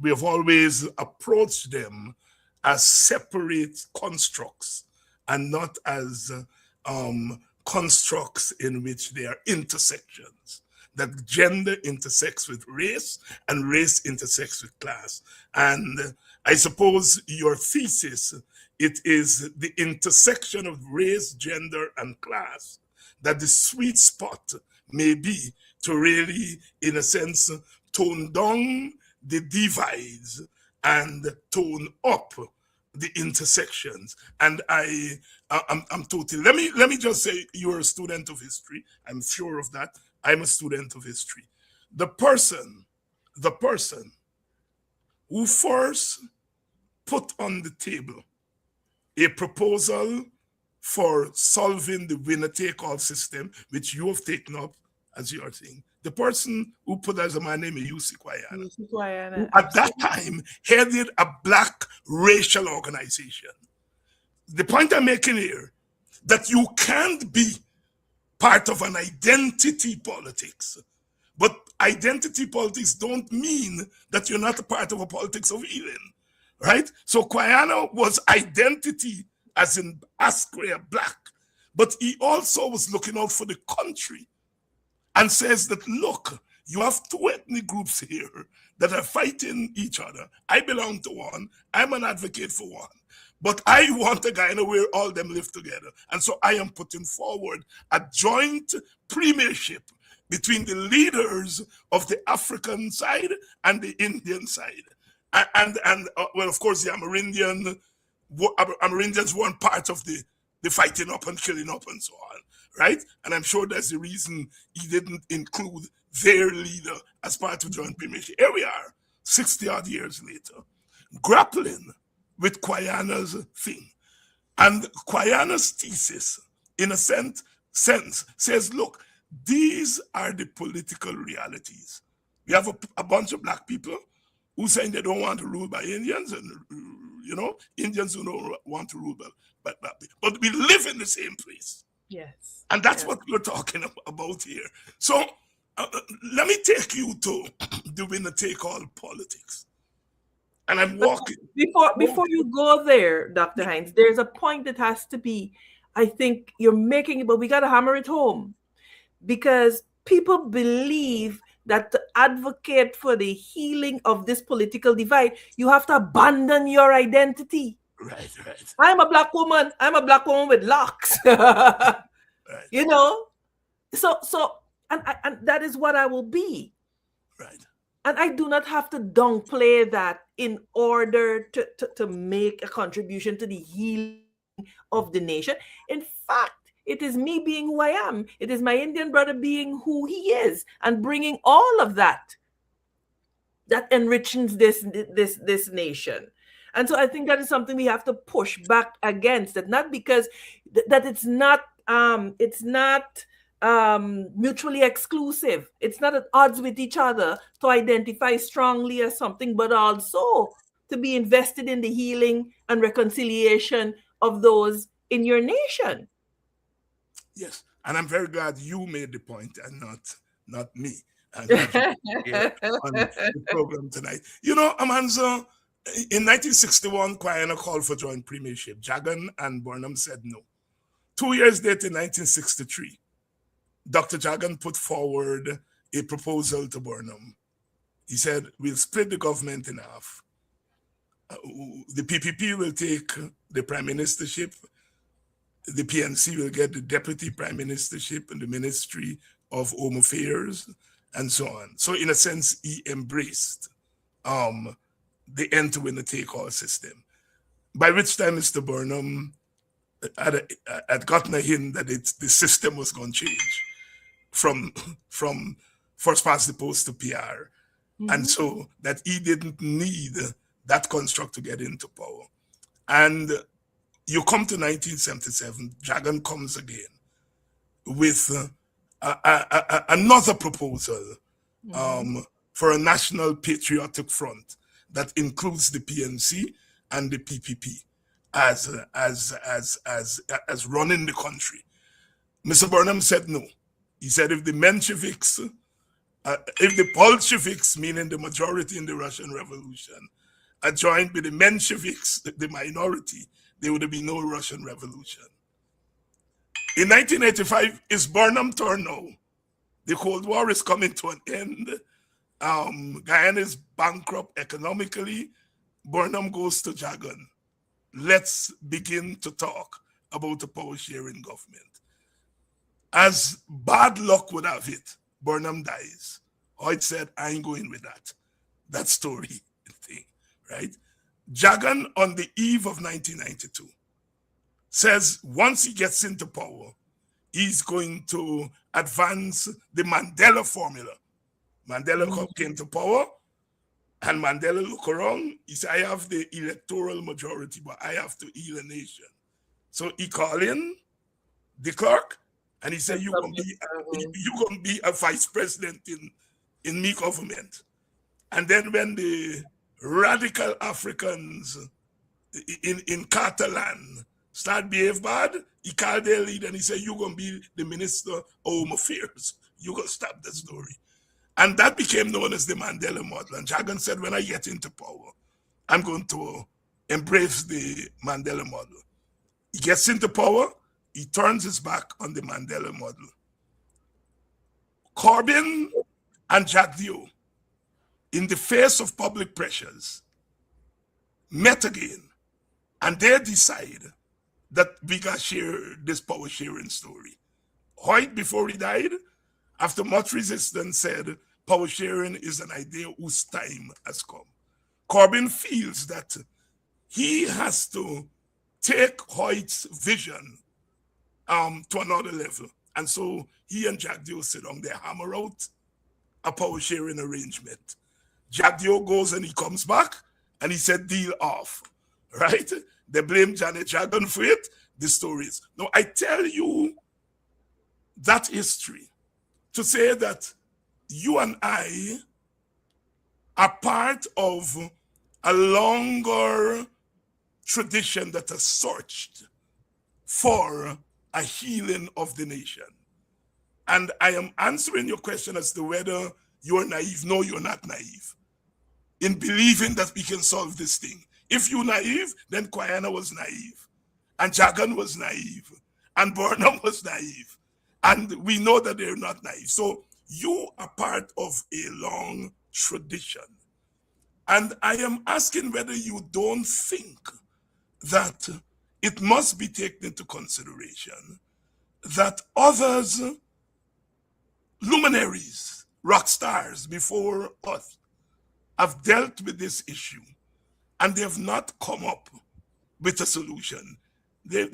We have always approached them as separate constructs and not as constructs in which there are intersections, that gender intersects with race and race intersects with class. And I suppose your thesis, it is the intersection of race, gender, and class that the sweet spot may be to really, in a sense, tone down the divides and tone up the intersections. And I'm totally, let me just say, you're a student of history. I'm sure of that. I'm a student of history. The person who first put on the table a proposal for solving the winner-take-all system, which you have taken up, as you are saying, the person who put as a man named Yussi Kwayana, who at that time headed a Black racial organization. The point I'm making here, that you can't be part of an identity politics, but identity politics don't mean that you're not a part of a politics of healing, right? So Kwayana was identity, as in Asquare Black, but he also was looking out for the country and says that, look, you have two ethnic groups here that are fighting each other. I belong to one. I'm an advocate for one. But I want a Guyana where all them live together. And so I am putting forward a joint premiership between the leaders of the African side and the Indian side. Well, of course, the Amerindians weren't part of the fighting up and killing up and so on, right? And I'm sure that's the reason he didn't include their leader as part of joint premiership. Here we are, 60 odd years later, grappling with Guyana's thing. And Guyana's thesis, in a sense, says, look, these are the political realities. We have a bunch of black people who saying they don't want to rule by Indians, and Indians who don't want to rule by black people. But we live in the same place. Yes. And that's what we're talking about here. So let me take you to the winner-take-all politics. And I'm walking. Before you go there, Dr. Hinds, there's a point that has to be, I think you're making it, but we got to hammer it home. Because people believe that to advocate for the healing of this political divide, you have to abandon your identity. Right. I'm a black woman. I'm a black woman with locks. Right. You know? So and that is what I will be. Right. And I do not have to downplay that in order to make a contribution to the healing of the nation. In fact, it is me being who I am. It is my Indian brother being who he is and bringing all of that enriches this nation. And so I think that is something we have to push back against. That not because that it's not mutually exclusive. It's not at odds with each other to identify strongly as something, but also to be invested in the healing and reconciliation of those in your nation. Yes, and I'm very glad you made the point and not me. And here on the program tonight. You know, Amanza, in 1961, Guyana called for joint premiership. Jagan and Burnham said no. 2 years later, in 1963, Dr. Jagan put forward a proposal to Burnham. He said, we'll split the government in half. The PPP will take the prime ministership. The PNC will get the deputy prime ministership and the Ministry of Home Affairs and so on. So in a sense, he embraced the end to winner take all system. By which time Mr. Burnham had gotten a hint that the system was going to change from first past the post to PR. Mm-hmm. And so that he didn't need that construct to get into power. And you come to 1977, Jagan comes again with another proposal for a national patriotic front that includes the PNC and the PPP as running the country. Mr. Burnham said no. He said if the Mensheviks, if the Bolsheviks, meaning the majority in the Russian Revolution, are joined with the Mensheviks, the minority, there would be no Russian Revolution. In 1985, is Burnham turn now. The Cold War is coming to an end. Guyana is bankrupt economically. Burnham goes to Jagan. Let's begin to talk about a power-sharing government. As bad luck would have it, Burnham dies. Hoyt said, I ain't going with that story thing, right? Jagan, on the eve of 1992, says once he gets into power, he's going to advance the Mandela formula. Mandela came to power, and Mandela looked around. He said, I have the electoral majority, but I have to heal a nation. So he called in de Klerk, and he said, you're going to be a vice president in me government. And then when the radical Africans in Catalan start behave bad, he called their leader and he said, you're going to be the Minister of Home Affairs. You're going to stop the story. And that became known as the Mandela model. And Jagan said, when I get into power, I'm going to embrace the Mandela model. He gets into power, he turns his back on the Mandela model. Corbyn and Jagdeo, in the face of public pressures, met again, and they decide that we got share this power sharing story. Hoyt, before he died, after much resistance, said power sharing is an idea whose time has come. Corbyn feels that he has to take Hoyt's vision to another level. And so he and Jagdeo sit down, they hammer out a power sharing arrangement. Jagdeo goes and he comes back and he said, deal off, right? They blame Janet Jagan for it, the stories. Now, I tell you that history to say that you and I are part of a longer tradition that has searched for a healing of the nation. And I am answering your question as to whether you're naive. No, you're not naive in believing that we can solve this thing. If you're naive, then Guyana was naive, and Jagan was naive, and Burnham was naive. And we know that they're not naive. So you are part of a long tradition. And I am asking whether you don't think that it must be taken into consideration that others, luminaries, rock stars before us, have dealt with this issue and they have not come up with a solution. They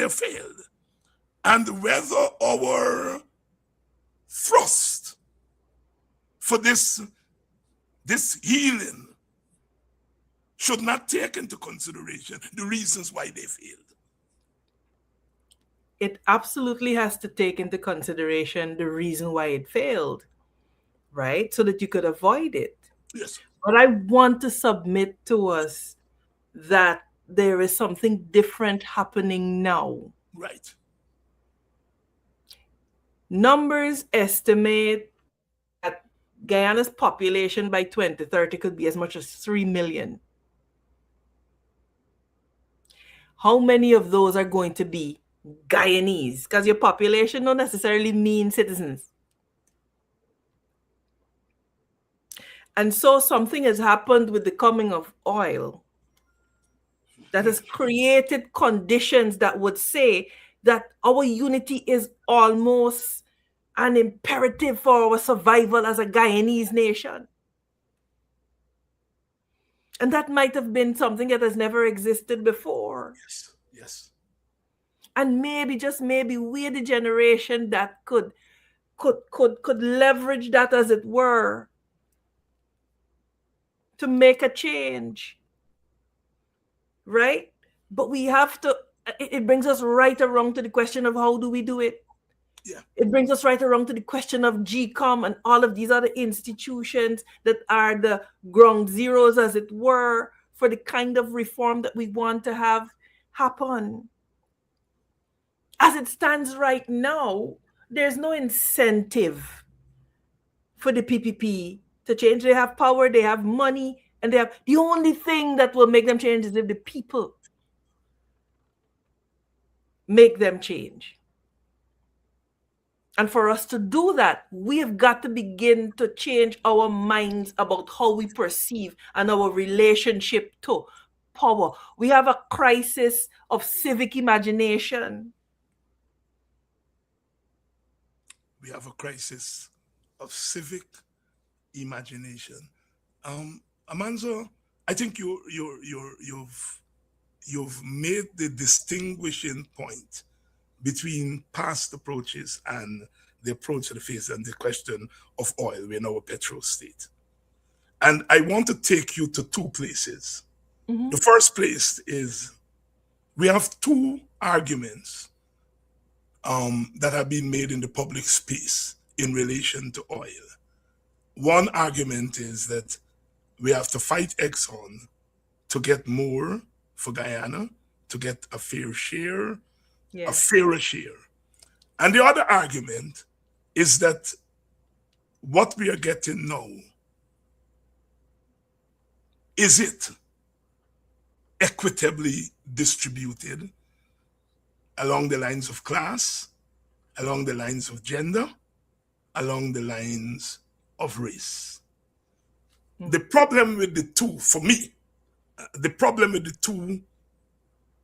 failed. And whether our thrust for this healing should not take into consideration the reasons why they failed. It absolutely has to take into consideration the reason why it failed, right? So that you could avoid it. Yes. But I want to submit to us that there is something different happening now. Right. Numbers estimate that Guyana's population by 2030 could be as much as 3 million. How many of those are going to be Guyanese? Because your population don't necessarily mean citizens. And so something has happened with the coming of oil that has created conditions that would say that our unity is almost an imperative for our survival as a Guyanese nation. And that might have been something that has never existed before. Yes. Yes. And maybe, just maybe, we're the generation that could leverage that, as it were, to make a change, right? But we have to, it brings us right around to the question of how do we do it? Yeah. It brings us right around to the question of GCOM and all of these other institutions that are the ground zeros, as it were, for the kind of reform that we want to have happen. As it stands right now, there's no incentive for the PPP to change. They have power, they have money, and they have, the only thing that will make them change is if the people make them change. And for us to do that, we have got to begin to change our minds about how we perceive and our relationship to power. We have a crisis of civic imagination. We have a crisis of civic imagination. Amanza, I think you've made the distinguishing point between past approaches and the approach to the face and the question of oil. We're now a petrol state. And I want to take you to two places. Mm-hmm. The first place is we have two arguments that have been made in the public space in relation to oil. One argument is that we have to fight Exxon to get more for Guyana, to get a fair share, a fairer share. And the other argument is that what we are getting now, is it equitably distributed? along the lines of class, along the lines of gender, along the lines of race. The problem with the two, for me, the problem with the two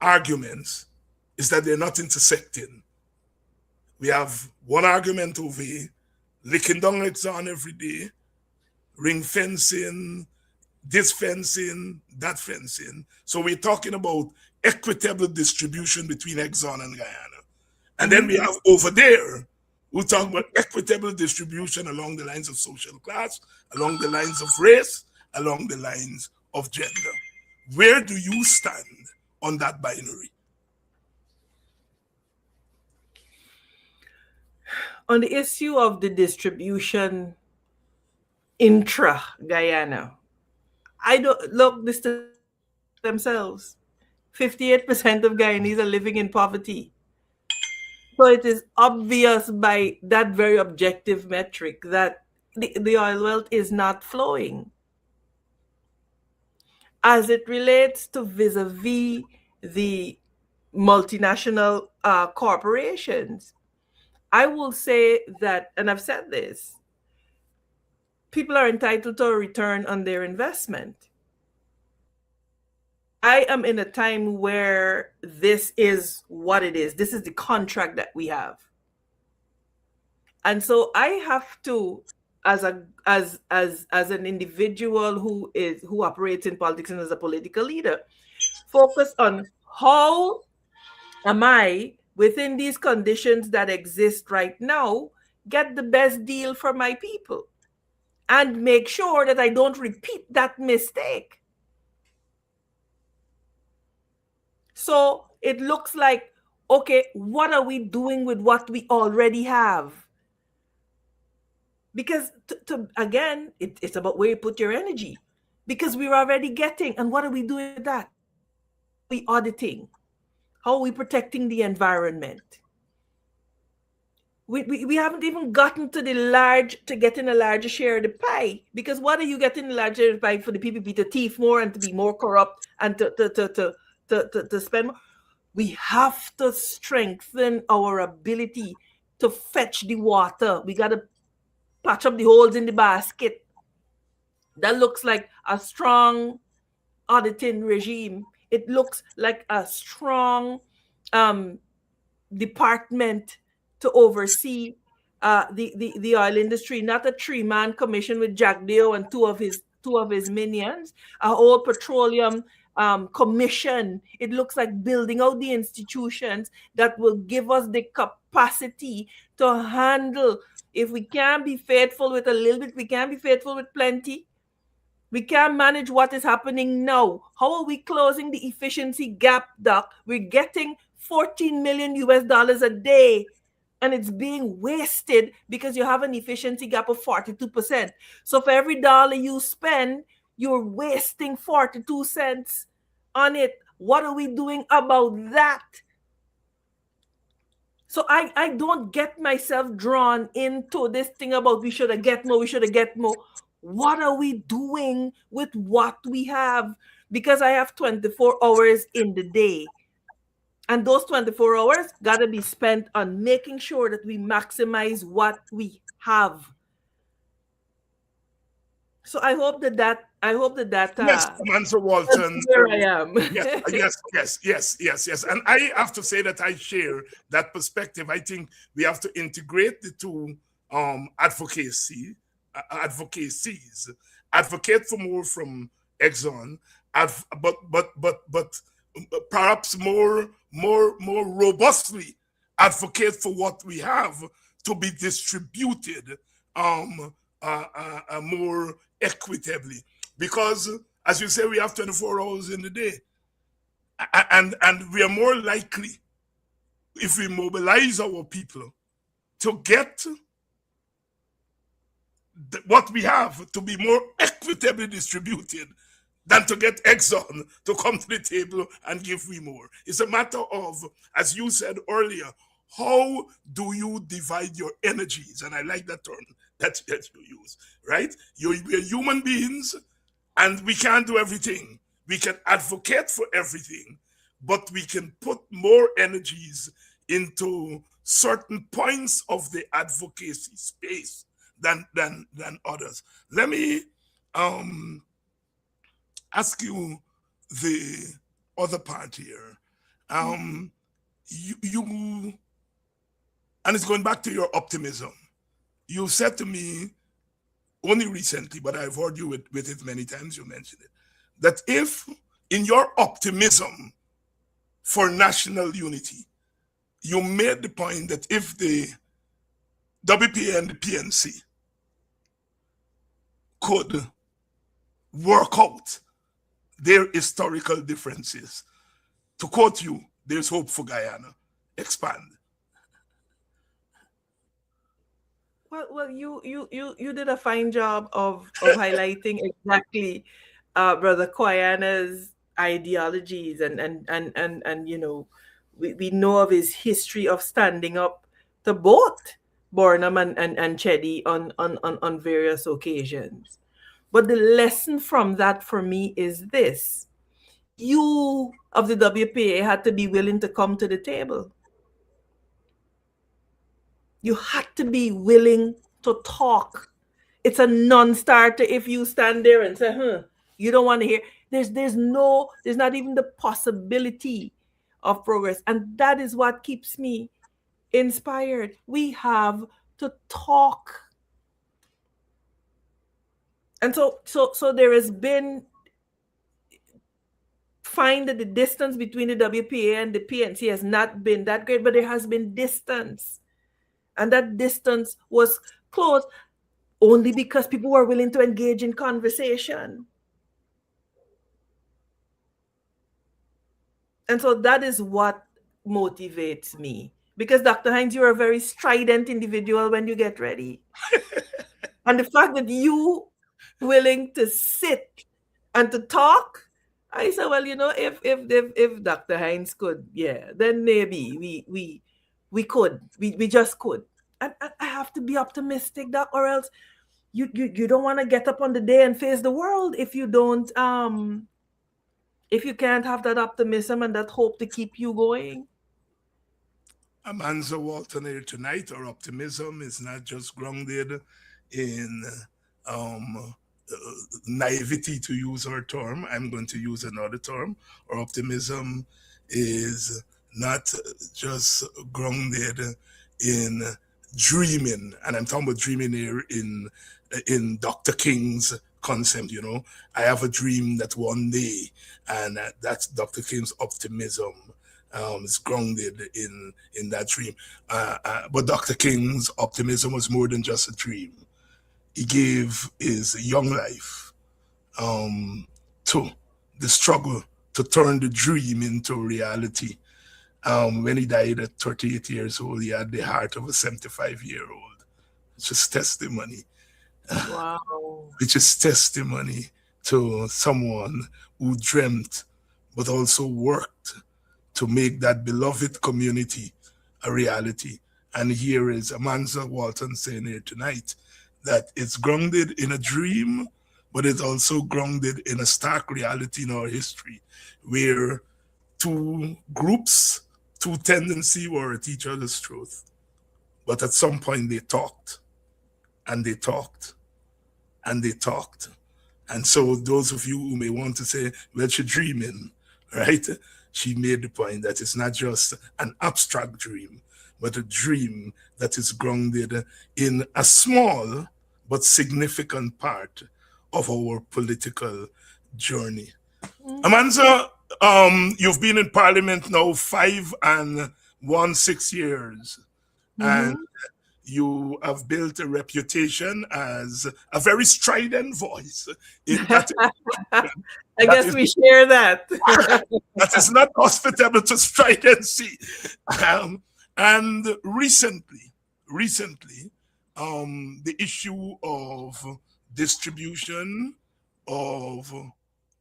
arguments is that they're not intersecting. We have one argument over here, licking down Exxon every day, ring fencing, this fencing, that fencing. So we're talking about equitable distribution between Exxon and Guyana. And then we have over there, we're talking about equitable distribution along the lines of social class, along the lines of race, along the lines of gender. Where do you stand on that binary? On the issue of the distribution intra-Guyana, I don't look this themselves. 58% of Guyanese are living in poverty. So it is obvious by that very objective metric that the oil wealth is not flowing. As it relates to vis-a-vis the multinational corporations, I will say that, and I've said this, people are entitled to a return on their investment. I am in a time where this is what it is. This is the contract that we have. And so I have to, as an individual who operates in politics and as a political leader, focus on how am I, within these conditions that exist right now, get the best deal for my people and make sure that I don't repeat that mistake. So it looks like, okay, what are we doing with what we already have? Because again, it's about where you put your energy. Because we're already getting, and what are we doing with that? We auditing. How are we protecting the environment? We haven't even gotten to getting a larger share of the pie. Because what are you getting a larger pie for the PPP to thief more and to be more corrupt and to spend more? We have to strengthen our ability to fetch the water. We got to patch up the holes in the basket. That looks like a strong auditing regime. It looks like a strong department to oversee the oil industry, not a 3-man commission with Jack Deo and two of his minions, a whole petroleum commission. It looks like building out the institutions that will give us the capacity to handle. If we can't be faithful with a little bit, we can't be faithful with plenty. We can't manage what is happening now. How are we closing the efficiency gap, Doc? We're getting $14 million a day, and it's being wasted because you have an efficiency gap of 42%. So for every dollar you spend, you're wasting 42 cents on it. What are we doing about that? So I don't get myself drawn into this thing about we should have get more. What are we doing with what we have? Because I have 24 hours in the day. And those 24 hours got to be spent on making sure that we maximize what we have. So I hope that Yes, Amanza Walton. Where I am. Yes. And I have to say that I share that perspective. I think we have to integrate the two advocacies, advocate for more from Exxon, but perhaps more robustly advocate for what we have to be distributed more equitably. Because, as you say, we have 24 hours in the day. And we are more likely, if we mobilize our people, to get what we have to be more equitably distributed than to get Exxon to come to the table and give me more. It's a matter of, as you said earlier, how do you divide your energies? And I like that term that you use, right? We're human beings, and we can't do everything. We can advocate for everything, but we can put more energies into certain points of the advocacy space than others. Let me ask you the other part here. You and it's going back to your optimism. You said to me only recently, but I've heard you with it many times, you mentioned it, that if in your optimism for national unity, you made the point that if the WPA and the PNC could work out their historical differences, to quote you, there's hope for Guyana. Expand. Well, you did a fine job of highlighting exactly Brother Koyana's ideologies and we know of his history of standing up to both Bornham and Chedi on various occasions. But the lesson from that for me is this: you of the WPA had to be willing to come to the table. You had to be willing to talk. It's a non-starter if you stand there and say, you don't want to hear. There's not even the possibility of progress. And that is what keeps me inspired. We have to talk. And so there has been, find that the distance between the WPA and the PNC has not been that great, but there has been distance. And that distance was closed only because people were willing to engage in conversation. And so that is what motivates me. Because Dr. Hinds, you're a very strident individual when you get ready. And the fact that you willing to sit and to talk, I said, well, if Dr. Hinds could, then maybe we could. We just could. And I have to be optimistic, Doc, or else you don't want to get up on the day and face the world if you don't if you can't have that optimism and that hope to keep you going. Amanza Walton here tonight. Our optimism is not just grounded in naivety, to use our term. I'm going to use another term. Our optimism is not just grounded in dreaming, and I'm talking about dreaming here in Dr. King's concept. I have a dream that one day, and that's Dr. King's optimism. Is grounded in that dream. But Dr. King's optimism was more than just a dream. He gave his young life to the struggle to turn the dream into reality. When he died at 38 years old, he had the heart of a 75-year-old. It's just testimony. Wow. Which is testimony to someone who dreamt but also worked to make that beloved community a reality. And here is Amanza Walton saying here tonight that it's grounded in a dream, but it's also grounded in a stark reality in our history, where two groups, two tendencies were at each other's truth. But at some point they talked, and they talked, and they talked. And so those of you who may want to say, well, she's dreaming, right? She made the point that it's not just an abstract dream, but a dream that is grounded in a small but significant part of our political journey. Amanza, you've been in Parliament now 5 and 1/6 years, and you have built a reputation as a very strident voice. I guess we share that. That is not hospitable to stridency. And recently, the issue of distribution of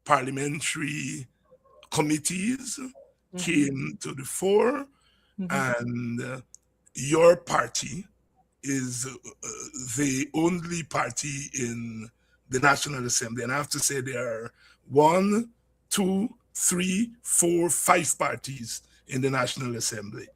parliamentary committees came to the fore, and your party is the only party in the National Assembly. And I have to say there are 1, 2, 3, 4, 5 parties in the National Assembly,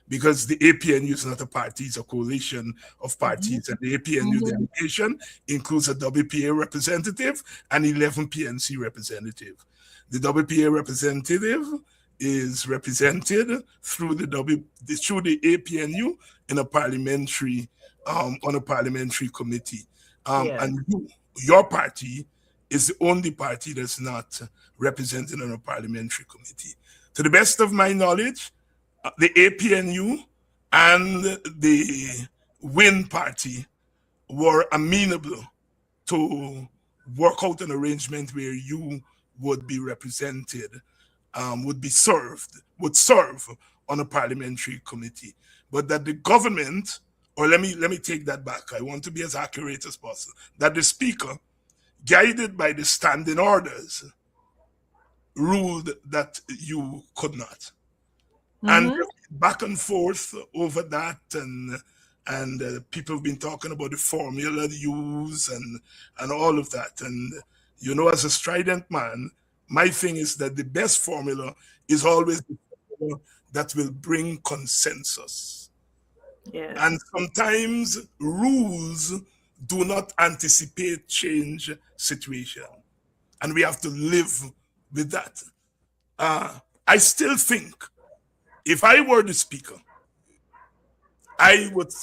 because the APNU is not a party, it's a coalition of parties. And the APNU delegation includes a WPA representative and 11 PNC representative. The WPA representative is represented through the APNU in a parliamentary on a parliamentary committee. And your party is the only party that's not represented on a parliamentary committee. To the best of my knowledge, the APNU and the WIN party were amenable to work out an arrangement where you would be represented, would serve on a parliamentary committee. But that the government, or let me take that back, I want to be as accurate as possible, that the speaker, guided by the standing orders, ruled that you could not. And back and forth over that, and people have been talking about the formula used and all of that. And you know, as a strident man, my thing is that the best formula is always the formula that will bring consensus. Yes. And sometimes rules do not anticipate change situation, and we have to live with that. I still think if I were the speaker, I would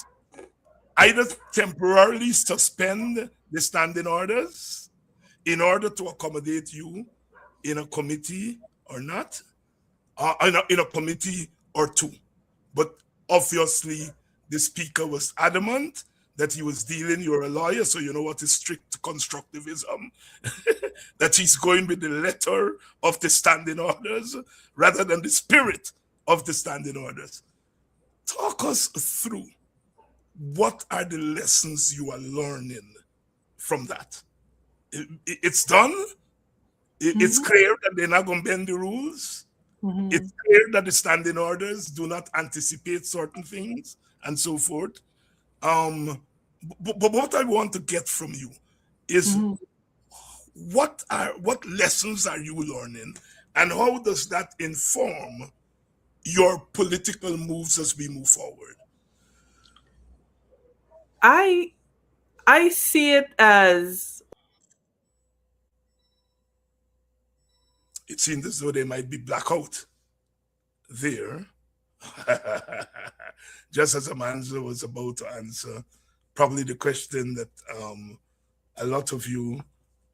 either temporarily suspend the standing orders in order to accommodate you in a committee or not, in a committee or two. But obviously, the speaker was adamant that he was dealing, you're a lawyer, so you know what is strict constructivism, that he's going with the letter of the standing orders rather than the spirit of the standing orders. Talk us through, what are the lessons you are learning from that? It's done. It's clear that they're not going to bend the rules. It's clear that the standing orders do not anticipate certain things and so forth. But what I want to get from you is what lessons are you learning, and how does that inform your political moves as we move forward? I see it as, it seems as though there might be blackout there. Just as Amanza was about to answer probably the question that a lot of you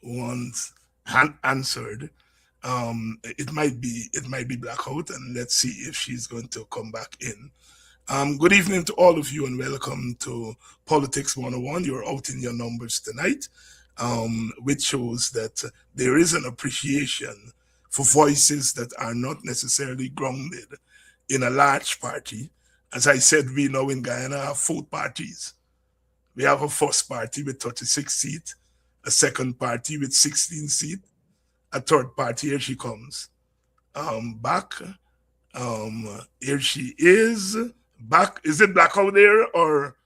want answered. It might be blackout, and let's see if she's going to come back in. Good evening to all of you, and welcome to Politics 101. You're out in your numbers tonight, which shows that there is an appreciation for voices that are not necessarily grounded in a large party. As I said, we now in Guyana have 4 parties. We have a first party with 36 seats, a second party with 16 seats, a third party, here she comes, back. Here she is, back. Is it black out there, or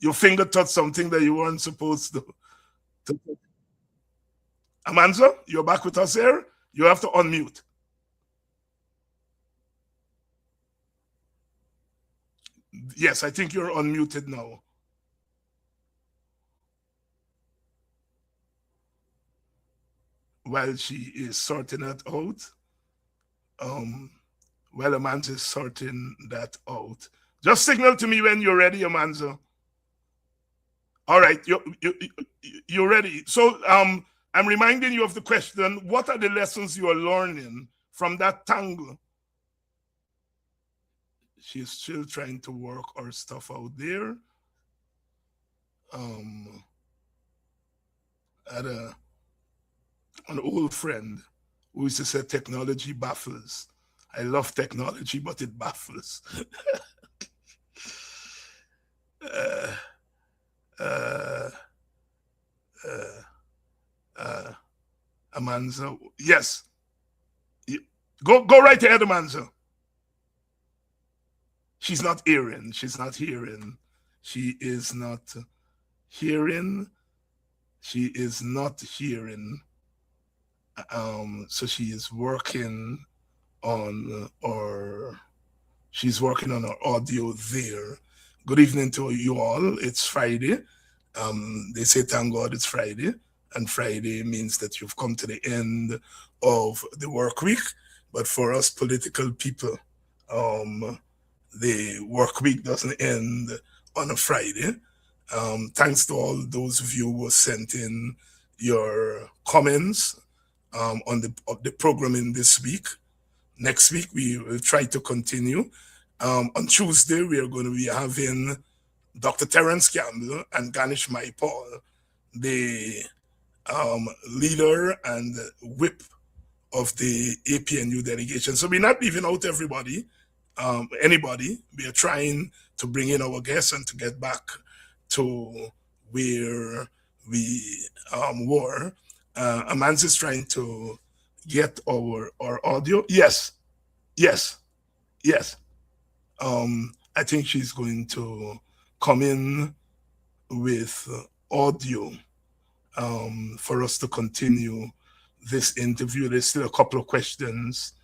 your finger touched something that you weren't supposed to? Amanza, you're back with us here? You have to unmute. Yes, I think you're unmuted now. While she is sorting that out, while Amanza is sorting that out, just signal to me when you're ready, Amanza. All right, you're ready. So I'm reminding you of the question: what are the lessons you are learning from that tangle? She's still trying to work our stuff out there. Had an old friend who used to say technology baffles. I love technology, but it baffles. Amanza, yes. Go right ahead, Amanza. She's not hearing. She's not hearing. She is not hearing. She is not hearing. So she is working on our she's working on our audio there. Good evening to you all. It's Friday. They say thank God it's Friday, and Friday means that you've come to the end of the work week. But for us political people, um, the work week doesn't end on a Friday. Thanks to all those of you who sent in your comments on the programming this week. Next week, we will try to continue. On Tuesday, we are going to be having Dr. Terence Campbell and Ganesh Maipal, the leader and whip of the APNU delegation. So we're not leaving out anybody. We are trying to bring in our guests and to get back to where we were. Amanza's trying to get our audio. Yes. I think she's going to come in with audio for us to continue this interview. There's still a couple of questions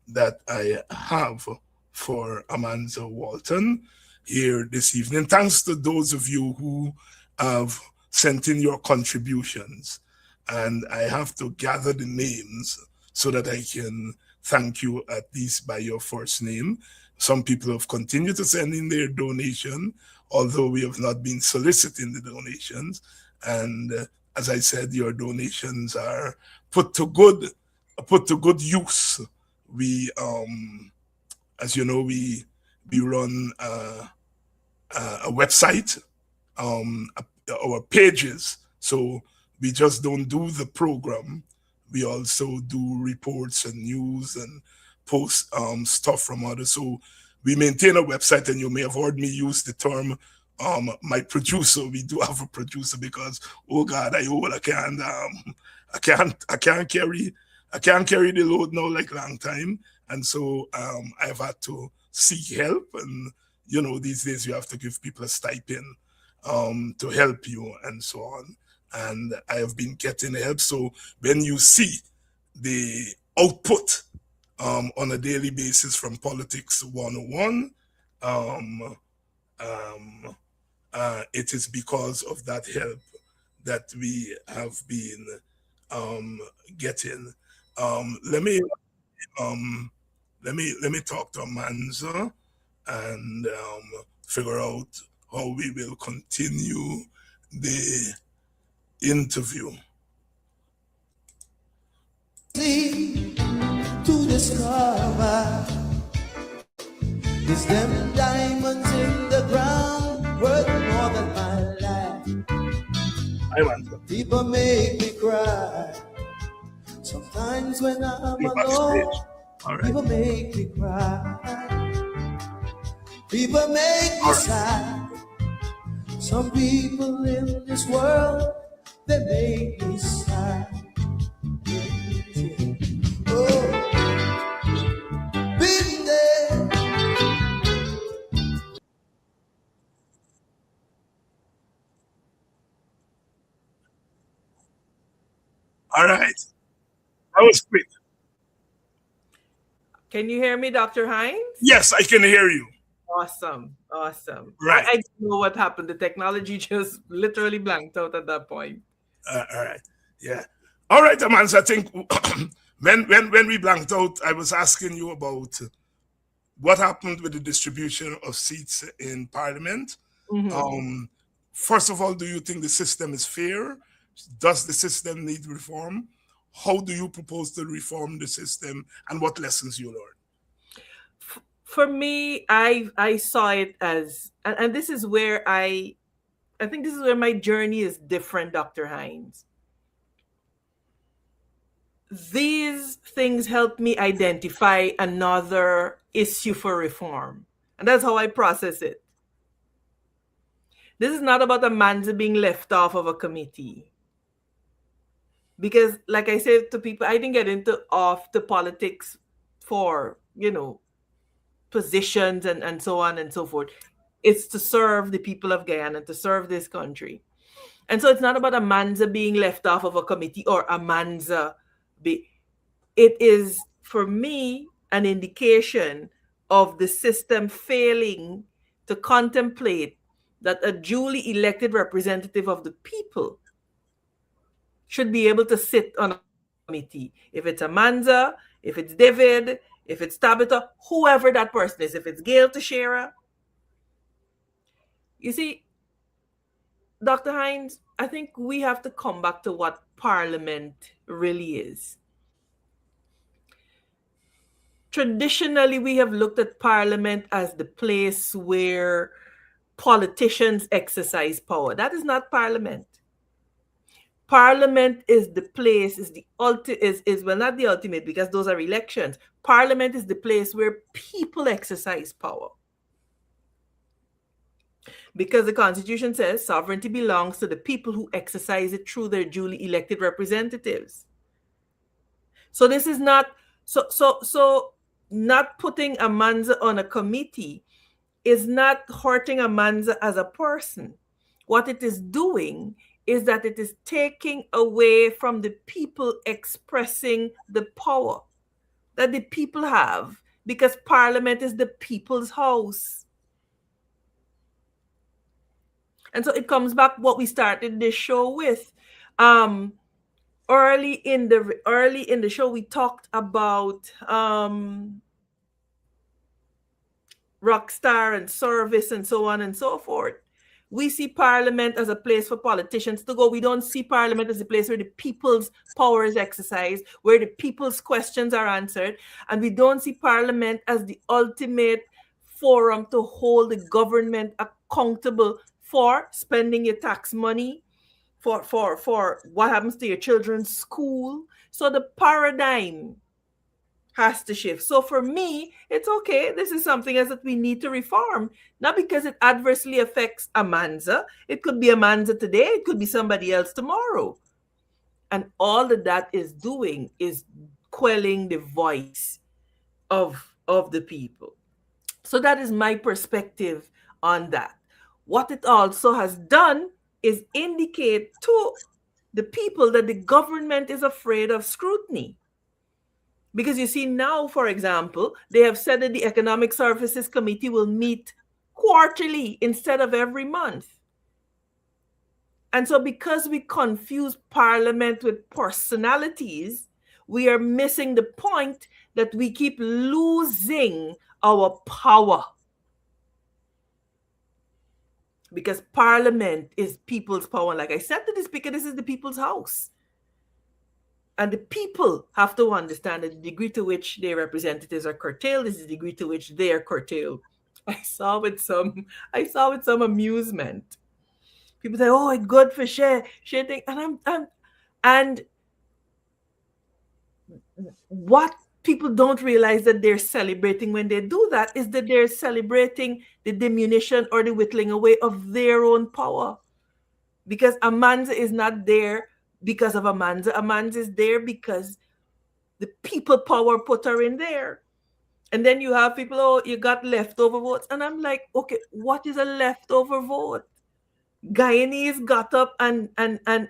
that I have for Amanza Walton here this evening. Thanks to those of you who have sent in your contributions. And I have to gather the names so that I can thank you at least by your first name. Some people have continued to send in their donation, although we have not been soliciting the donations. And as I said, your donations are put to good use. We, as you know, we run a website, our pages. So we just don't do the program. We also do reports and news and post stuff from others. So we maintain a website, and you may have heard me use the term my producer. We do have a producer because, oh God, I can't carry the load now like long time. And so I've had to seek help. And these days you have to give people a stipend to help you and so on. And I have been getting help. So when you see the output on a daily basis from Politics 101, it is because of that help that we have been getting. Let me talk to Amanza and figure out how we will continue the interview. See to discover is them diamonds in the ground worth more than my life. I want People make me cry. Sometimes when I'm alone, people make me cry. People make me sad. Some people in this world, they make me sad. Oh, been there. All right. That was quick. Can you hear me, Dr. Hines? Yes, I can hear you. Awesome. Right. I don't know what happened. The technology just literally blanked out at that point. All right. Yeah. All right, Amanza. I think when we blanked out, I was asking you about what happened with the distribution of seats in Parliament. Mhm. First of all, do you think the system is fair? Does the system need reform? How do you propose to reform the system, and what lessons you learned? For me, I saw it as, and this is where I think this is where my journey is different, Dr. Hines. These things help me identify another issue for reform. And that's how I process it. This is not about Amanza being left off of a committee. Because, like I said to people, I didn't get into off the politics for, positions and so on and so forth. It's to serve the people of Guyana, to serve this country. And so it's not about Amanza being left off of a committee or Amanza Be- It is, for me, an indication of the system failing to contemplate that a duly elected representative of the people should be able to sit on a committee. If it's Amanza, if it's David, if it's Tabitha, whoever that person is, if it's Gail Teixeira. You see, Dr. Hines, I think we have to come back to what Parliament really is. Traditionally, we have looked at Parliament as the place where politicians exercise power. That is not Parliament. Parliament is the place, is well, not the ultimate, because those are elections. Parliament is the place where people exercise power. Because the Constitution says sovereignty belongs to the people who exercise it through their duly elected representatives. So this is not so not putting Amanza on a committee is not hurting Amanza as a person. What it is doing is that it is taking away from the people expressing the power that the people have, because Parliament is the people's house. And so it comes back what we started this show with. Early in the show, we talked about Rockstar and service and so on and so forth. We see Parliament as a place for politicians to go. We don't see Parliament as a place where the people's power is exercised, where the people's questions are answered. And we don't see Parliament as the ultimate forum to hold the government accountable for spending your tax money, for what happens to your children's school. So the paradigm has to shift. So for me, it's okay. This is something else that we need to reform, not because it adversely affects Amanza. It could be Amanza today. It could be somebody else tomorrow. And all that is doing is quelling the voice of the people. So that is my perspective on that. What it also has done is indicate to the people that the government is afraid of scrutiny. Because you see now, for example, they have said that the Economic Services Committee will meet quarterly instead of every month. And so because we confuse Parliament with personalities, we are missing the point that we keep losing our power. Because Parliament is people's power. And like I said to the speaker, this is the people's house. And the people have to understand that the degree to which their representatives are curtailed is the degree to which they are curtailed. I saw with some amusement. People say, "Oh, it's good for share thing," and what people don't realize that they're celebrating when they do that is that they're celebrating the diminution or the whittling away of their own power. Because Amanza is not there because of Amanza. Amanza is there because the people power put her in there. And then you have people, "Oh, you got leftover votes." And I'm like, okay, what is a leftover vote? Guyanese got up and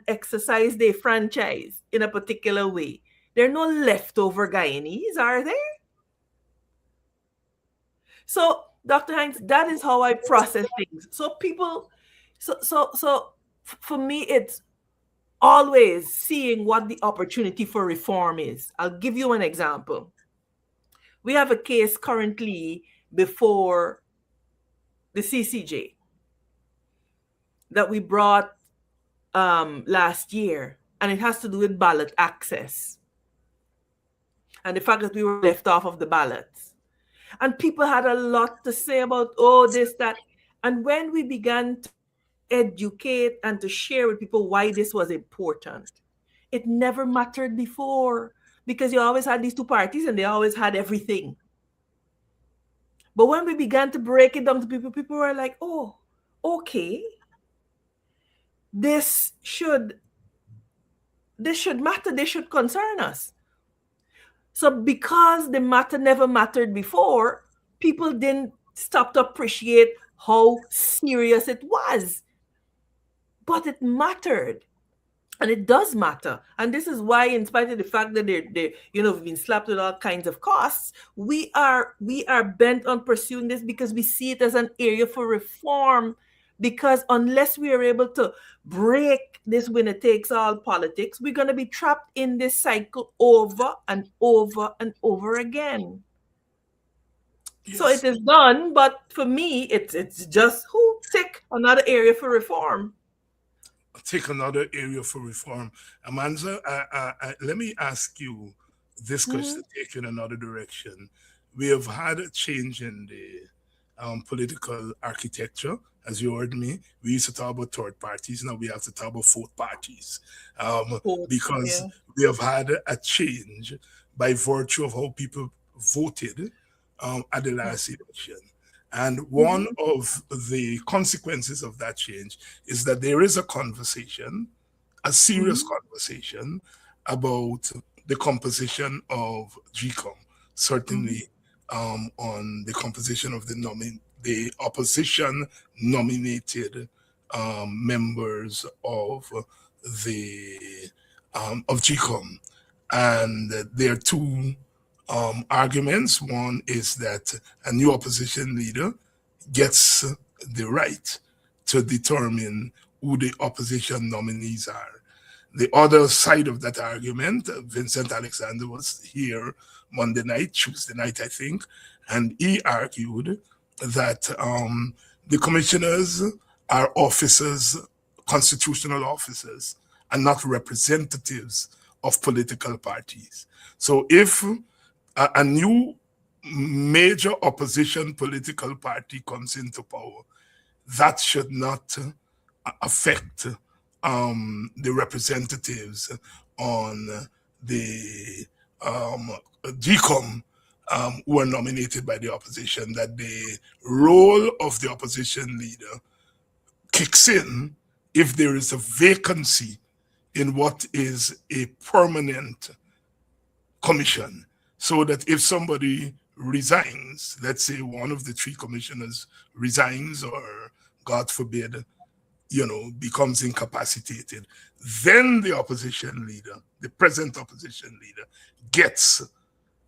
exercised their franchise in a particular way. There are no leftover Guyanese, are there? So, Dr. Hines, that is how I process things. So people, so for me, it's always seeing what the opportunity for reform is. I'll give you an example. We have a case currently before the CCJ that we brought last year, and it has to do with ballot access and the fact that we were left off of the ballots. And people had a lot to say about, oh, this, that. And when we began to educate and to share with people why this was important, it never mattered before, because you always had these two parties and they always had everything. But when we began to break it down to people, people were like, oh, okay, this should matter, this should concern us. So because the matter never mattered before, people didn't stop to appreciate how serious it was. But it mattered. And it does matter. And this is why, in spite of the fact that they we've been slapped with all kinds of costs, we are bent on pursuing this because we see it as an area for reform. Because unless we are able to break this winner takes all politics, we're going to be trapped in this cycle over and over and over again. So it Yes. is done, but for me, it's just who tick another area for reform. Take another area for reform. Amanza, let me ask you this question, Mhm. take in another direction. We have had a change in the political architecture, as you heard me. We used to talk about third parties, now we have to talk about fourth parties, Both, because yeah. we have had a change by virtue of how people voted at the last election. And one Mhm. of the consequences of that change is that there is a conversation, a serious Mhm. conversation about the composition of GCOM, Mhm. certainly on the composition of the opposition nominated members the of GCOM. And there are two arguments. One is that a new opposition leader gets the right to determine who the opposition nominees are. The other side of that argument, Vincent Alexander was here Monday night, Tuesday night, I think, and he argued that the commissioners are officers, constitutional officers, and not representatives of political parties. So if a new major opposition political party comes into power, that should not affect the representatives on the GCOM who are nominated by the opposition, that the role of the opposition leader kicks in if there is a vacancy in what is a permanent commission, so that if somebody resigns, let's say one of the three commissioners resigns or, God forbid, becomes incapacitated, then the opposition leader, the present opposition leader, gets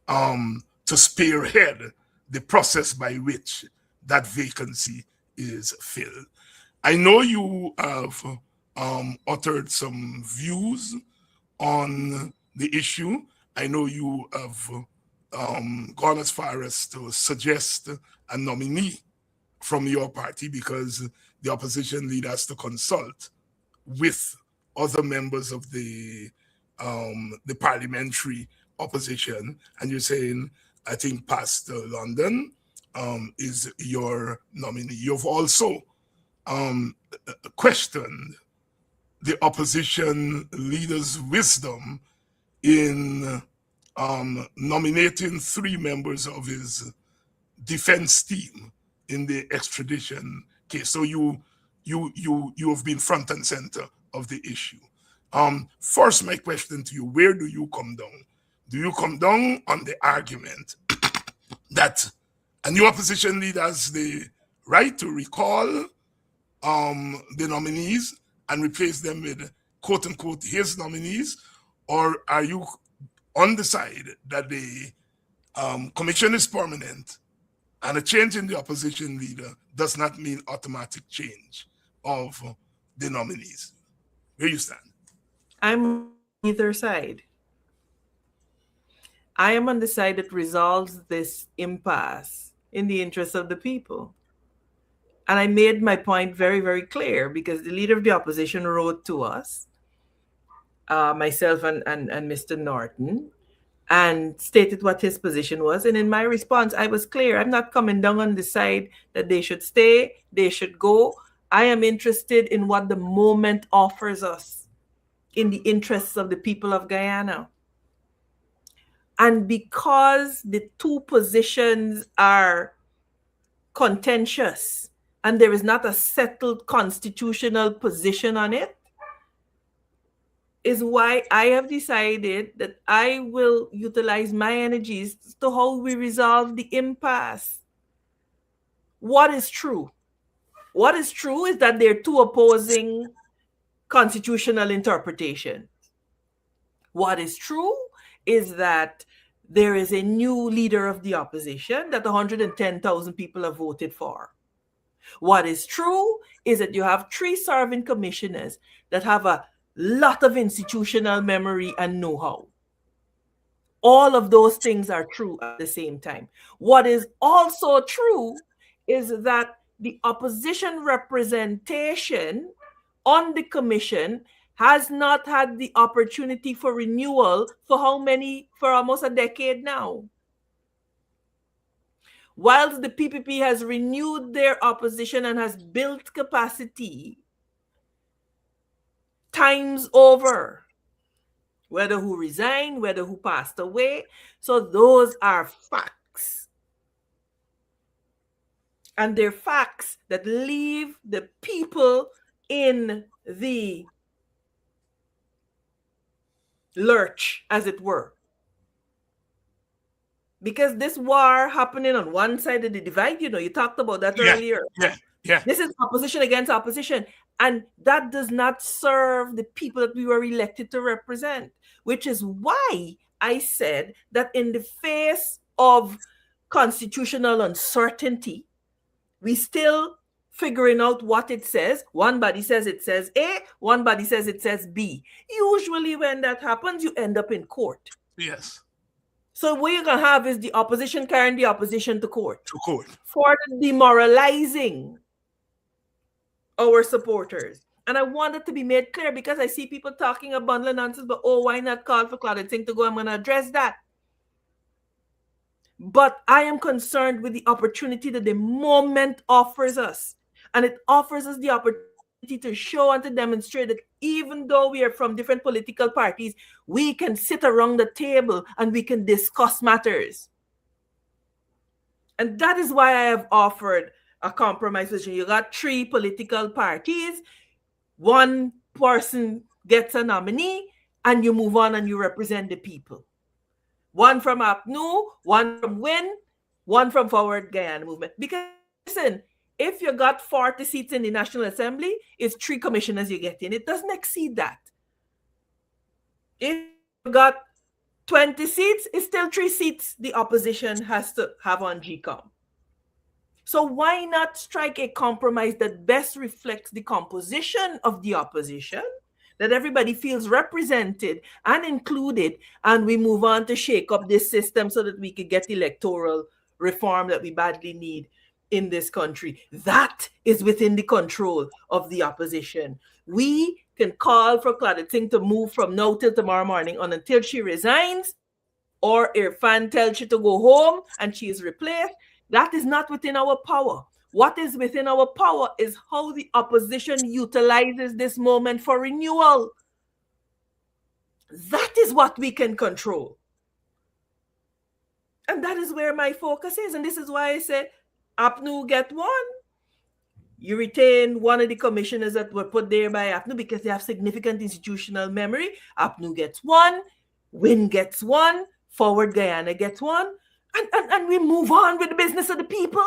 to spearhead the process by which that vacancy is filled. I know you have uttered some views on the issue. I know you have gone as far as to suggest a nominee from your party because the opposition leader has to consult with other members of the parliamentary opposition, and you're saying, I think Pastor London is your nominee. You've also um, questioned the opposition leader's wisdom in nominating three members of his defense team in the extradition case. So you have been front and center of the issue. First, my question to you: where do you come down? Do you come down on the argument that a new opposition leader has the right to recall the nominees and replace them with quote unquote his nominees, or are you on the side that the commission is permanent and a change in the opposition leader does not mean automatic change of the nominees? Where you stand? I'm on either side. I am on the side that resolves this impasse in the interest of the people. And I made my point very, very clear because the leader of the opposition wrote to us, myself and Mr. Norton, and stated what his position was. And in my response, I was clear. I'm not coming down on the side that they should stay, they should go. I am interested in what the moment offers us in the interests of the people of Guyana. And because the two positions are contentious and there is not a settled constitutional position on it, is why I have decided that I will utilize my energies to how we resolve the impasse. What is true? What is true is that there are two opposing constitutional interpretation. What is true is that there is a new leader of the opposition that 110,000 people have voted for. What is true is that you have 3 serving commissioners that have a lot of institutional memory and know-how. All of those things are true at the same time. What is also true is that the opposition representation on the commission has not had the opportunity for renewal for how many? For almost a decade now. Whilst the PPP has renewed their opposition and has built capacity times over, whether who resigned, whether who passed away. So those are facts. And they're facts that leave the people in the lurch, as it were. Because this war happening on one side of the divide, you talked about that earlier. Yeah. This is opposition against opposition. And that does not serve the people that we were elected to represent, which is why I said that in the face of constitutional uncertainty, we still figuring out what it says. One body says it says A, one body says it says B. Usually when that happens, you end up in court. Yes. So what you're going to have is the opposition carrying the opposition to court. To court. For demoralizing our supporters. And I want it to be made clear because I see people talking a bundle of nonsense, but why not call for Claudette Singh to go? I'm going to address that. But I am concerned with the opportunity that the moment offers us. And it offers us the opportunity to show and to demonstrate that even though we are from different political parties, we can sit around the table and we can discuss matters. And that is why I have offered a compromise position. You got 3 political parties, one person gets a nominee, and you move on and you represent the people. One from APNU, one from WIN, one from Forward Guyana Movement. Because listen, if you got 40 seats in the National Assembly, it's 3 commissioners you get in. It doesn't exceed that. If you got 20 seats, it's still 3 seats the opposition has to have on GCOM. So why not strike a compromise that best reflects the composition of the opposition, that everybody feels represented and included, and we move on to shake up this system so that we could get electoral reform that we badly need in this country. That is within the control of the opposition. We can call for Claudette Singh to move from now till tomorrow morning on until she resigns, or Irfan tells she to go home and she is replaced. That is not within our power. What is within our power is how the opposition utilizes this moment for renewal. That is what we can control. And that is where my focus is. And this is why I said, APNU get 1. You retain one of the commissioners that were put there by APNU because they have significant institutional memory. APNU gets 1. WIN gets 1. Forward Guyana gets 1. And we move on with the business of the people.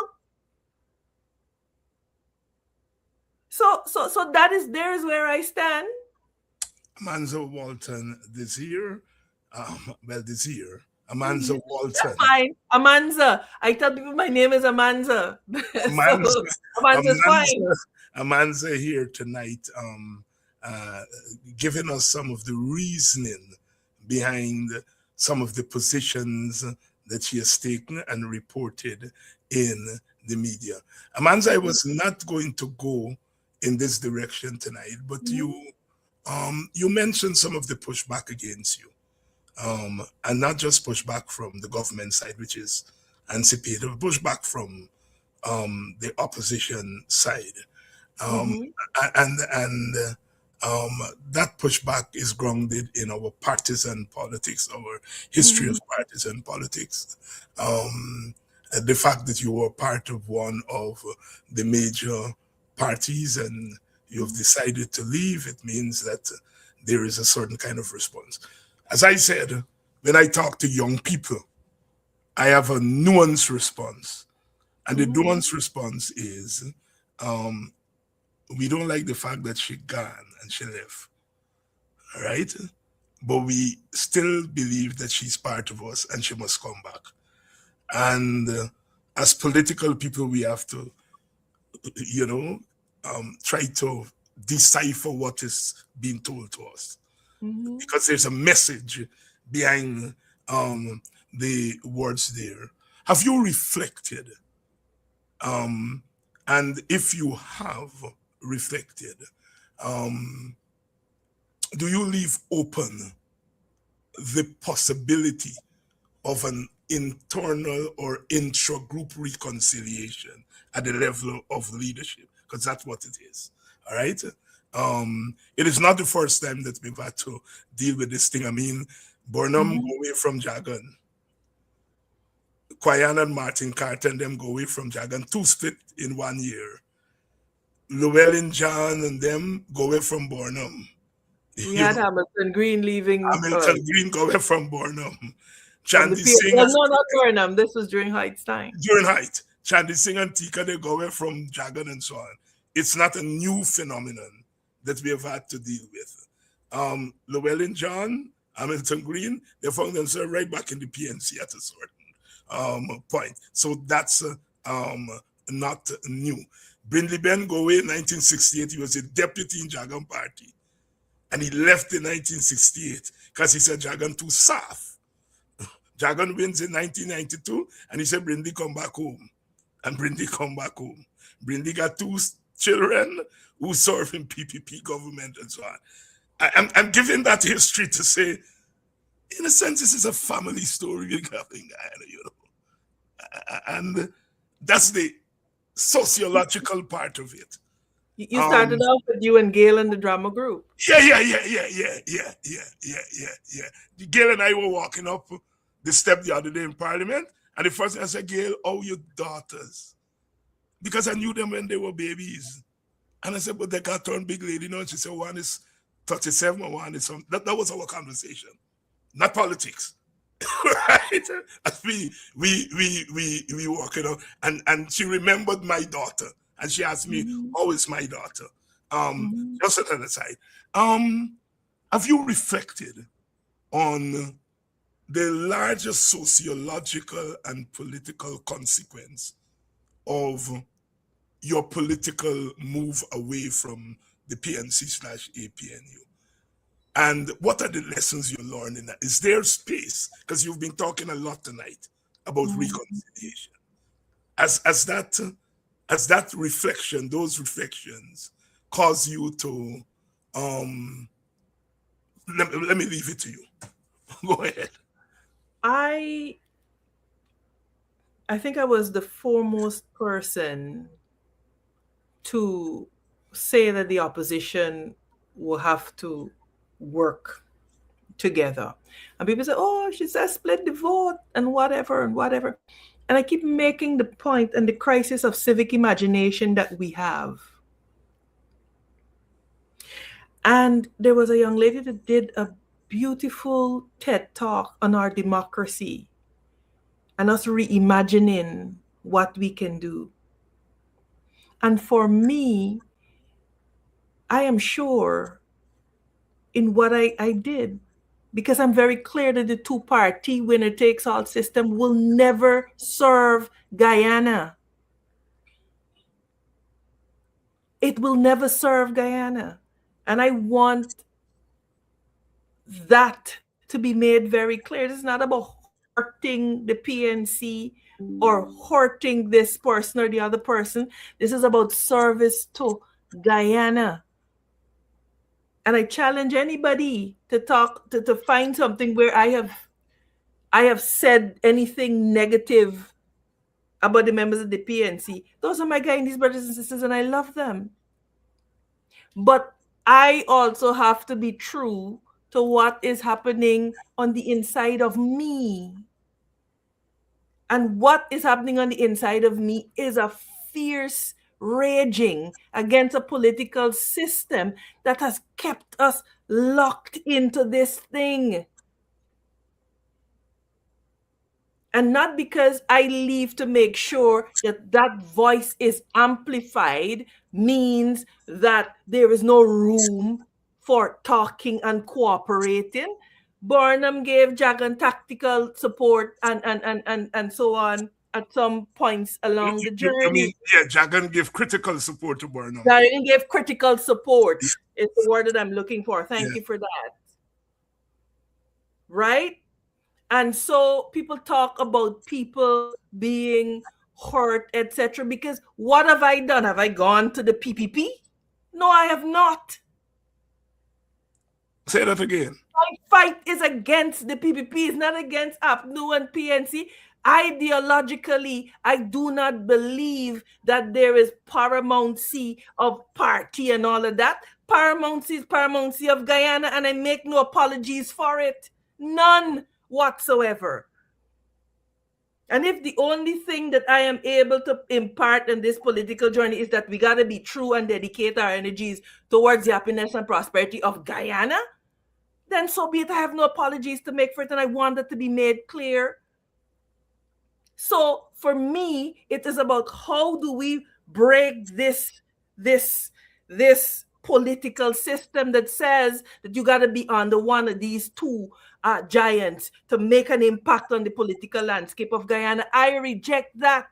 So there is where I stand. Amanza Walton Desir. Desir. Amanza Walton. That's fine. Amanza. I tell people my name is Amanza. Amanza's fine. Amanza here tonight, giving us some of the reasoning behind some of the positions that she has taken and reported in the media. Amanza, I was not going to go in this direction tonight, but you mentioned some of the pushback against you, and not just pushback from the government side, which is anticipated, but pushback from the opposition side, that pushback is grounded in our partisan politics, our history of partisan politics. The fact that you were part of one of the major parties and you've decided to leave, it means that there is a certain kind of response. As I said, when I talk to young people, I have a nuanced response. And the nuanced response is we don't like the fact that she gone and she left, all right? But we still believe that she's part of us and she must come back. And as political people, we have to, you know, try to decipher what is being told to us, because there's a message behind the words there. Have you reflected? And if you have reflected, do you leave open the possibility of an internal or intra-group reconciliation at the level of leadership? Because that's what it is. All right. It is not the first time that we've had to deal with this thing. I mean, Burnham go away from Jagan. Quayan and Martin Carter and them go away from Jagan. 2 split in 1 year. Llewellyn John and them go away from Burnham. We had Hamilton Green leaving. Hamilton Green go away from Burnham. Chandy Singh. No, not Burnham. This was during Height's time. During Height. Chandy Singh and Tika, they go away from Jagan and so on. It's not a new phenomenon that we have had to deal with. Llewellyn John, Hamilton Green, they found themselves right back in the PNC at a certain point. So that's not new. Brindley Ben go away in 1968. He was a deputy in Jagan Party. And he left in 1968 because he said Jagan too soft. Jagan wins in 1992 and he said Brindley come back home. And Brindley come back home. Brindley got 2 children who serve in PPP government and so on. I'm giving that history to say, in a sense, this is a family story regarding Guyana, you know. And that's the sociological part of it. You started off with you and Gail in the drama group. Yeah. Gail and I were walking up the step the other day in Parliament, and the first thing I said, Gail, how your daughters? Because I knew them when they were babies. And I said, but they got turned big lady now. And she said, one is 37 and one is something. That was our conversation, not politics. Right? As we walking up, and she remembered my daughter. And she asked me, how is my daughter? Just at an aside. Have you reflected on the larger sociological and political consequence of your political move away from the PNC/APNU? And what are the lessons you're learning? Is there space? Because you've been talking a lot tonight about reconciliation. As that reflection, those reflections cause you to, let me leave it to you. Go ahead. I think I was the foremost person to say that the opposition will have to work together. And people say, oh, she says split the vote and whatever. And I keep making the point and the crisis of civic imagination that we have. And there was a young lady that did a beautiful TED talk on our democracy and us reimagining what we can do. And for me, I am sure in what I did, because I'm very clear that the 2-party winner-takes-all system will never serve Guyana. It will never serve Guyana. And I want that to be made very clear. This is not about hurting the PNC or hurting this person or the other person. This is about service to Guyana. And I challenge anybody to talk, to find something where I have said anything negative about the members of the PNC. Those are my Guyanese brothers and sisters, and I love them. But I also have to be true to what is happening on the inside of me. And what is happening on the inside of me is a fierce raging against a political system that has kept us locked into this thing. And not because I leave to make sure that that voice is amplified means that there is no room for talking and cooperating. Burnham gave Jagan tactical support and so on at some points along the You mean, journey. yeah, Jagan give critical support to Burnham. Jagan gave critical support is the word that I'm looking for. Thank Yeah. you for that. Right? And so people talk about people being hurt, etc. Because what have I done? Have I gone to the PPP? No, I have not. Say that again. My fight is against the PPP. It's not against APNU and PNC. Ideologically, I do not believe that there is paramountcy of party and all of that. Paramountcy is paramountcy of Guyana, and I make no apologies for it. None whatsoever. And if the only thing that I am able to impart in this political journey is that we got to be true and dedicate our energies towards the happiness and prosperity of Guyana, then so be it. I have no apologies to make for it, and I want that to be made clear. So for me, it is about how do we break this political system that says that you got to be under one of these two giants to make an impact on the political landscape of Guyana. I reject that.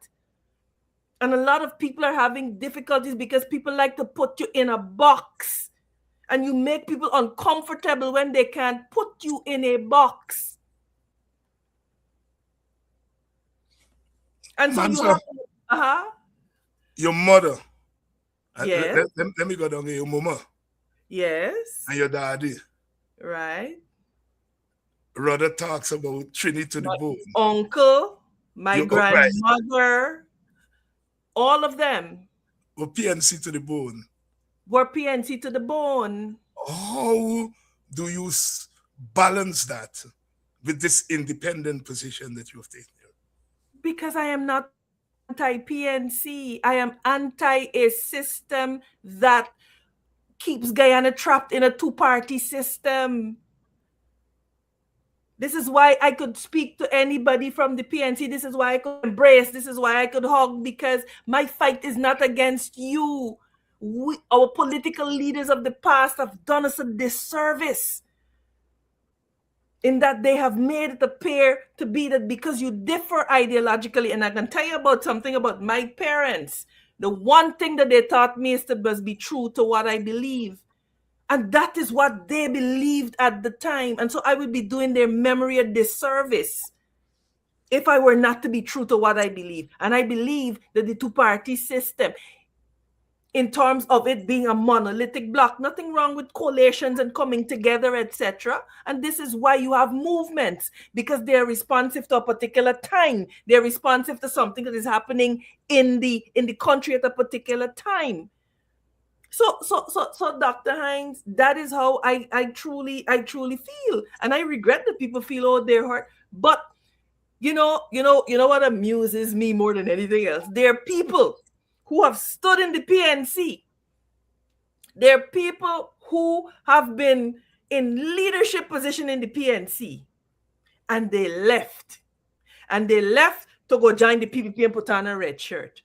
And a lot of people are having difficulties because people like to put you in a box, and you make people uncomfortable when they can't put you in a box. And so Man, you sir, have your mother. Yes. Let me go down here. Your mama Yes. and your daddy. Right. Rather talks about Trinity to the bone. Uncle, my Your grandmother, all of them Or PNC to the bone. were PNC to the bone. How do you balance that with this independent position that you have taken? Because I am not anti-PNC. I am anti a system that keeps Guyana trapped in a two-party system. This is why I could speak to anybody from the PNC. This is why I could embrace. This is why I could hug, because my fight is not against you. Our political leaders of the past have done us a disservice in that they have made it appear to be that because you differ ideologically, and I can tell you about something about my parents. The one thing that they taught me is to must be true to what I believe. And that is what they believed at the time. And so I would be doing their memory a disservice if I were not to be true to what I believe. And I believe that the two-party system, in terms of it being a monolithic block, nothing wrong with coalitions and coming together, etc. And this is why you have movements, because they're responsive to a particular time. They're responsive to something that is happening in the country at a particular time. So, Dr. Hines, that is how I truly feel, and I regret that people feel, oh, they're hurt. But you know what amuses me more than anything else? There are people who have stood in the PNC. There are people who have been in leadership position in the PNC, and they left to go join the PPP and put on a red shirt.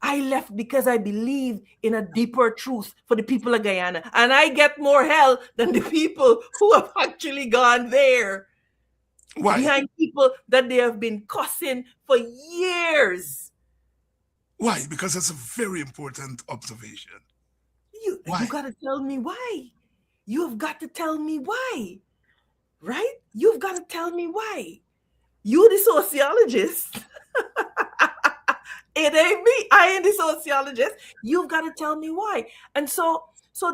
I left because I believe in a deeper truth for the people of Guyana. And I get more hell than the people who have actually gone there. Why? Behind people that they have been cussing for years. Why? Because that's a very important observation. You got to tell me why. You've got to tell me why. Right? You've got to tell me why. You the sociologist. It ain't me. I ain't the sociologist. You've got to tell me why. And so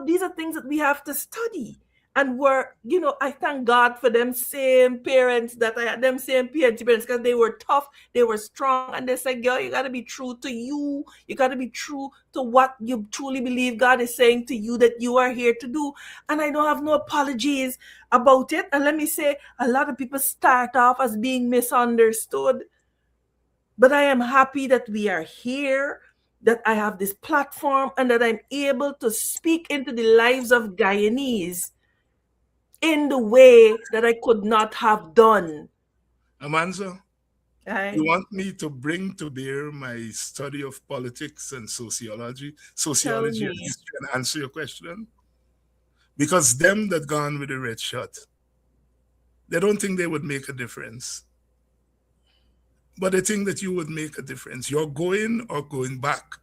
these are things that we have to study. And I thank God for them same parents that I had, them same parents, because they were tough, they were strong, and they said, girl, you got to be true to you. You got to be true to what you truly believe God is saying to you that you are here to do. And I don't have no apologies about it. And let me say, a lot of people start off as being misunderstood. But I am happy that we are here, that I have this platform, and that I'm able to speak into the lives of Guyanese in the way that I could not have done. Amanza, You I want me to bring to bear my study of politics and tell sociology and me. history and answer your question? Because them that gone with the red shot, they don't think they would make a difference. But they think that you would make a difference. You're going or going back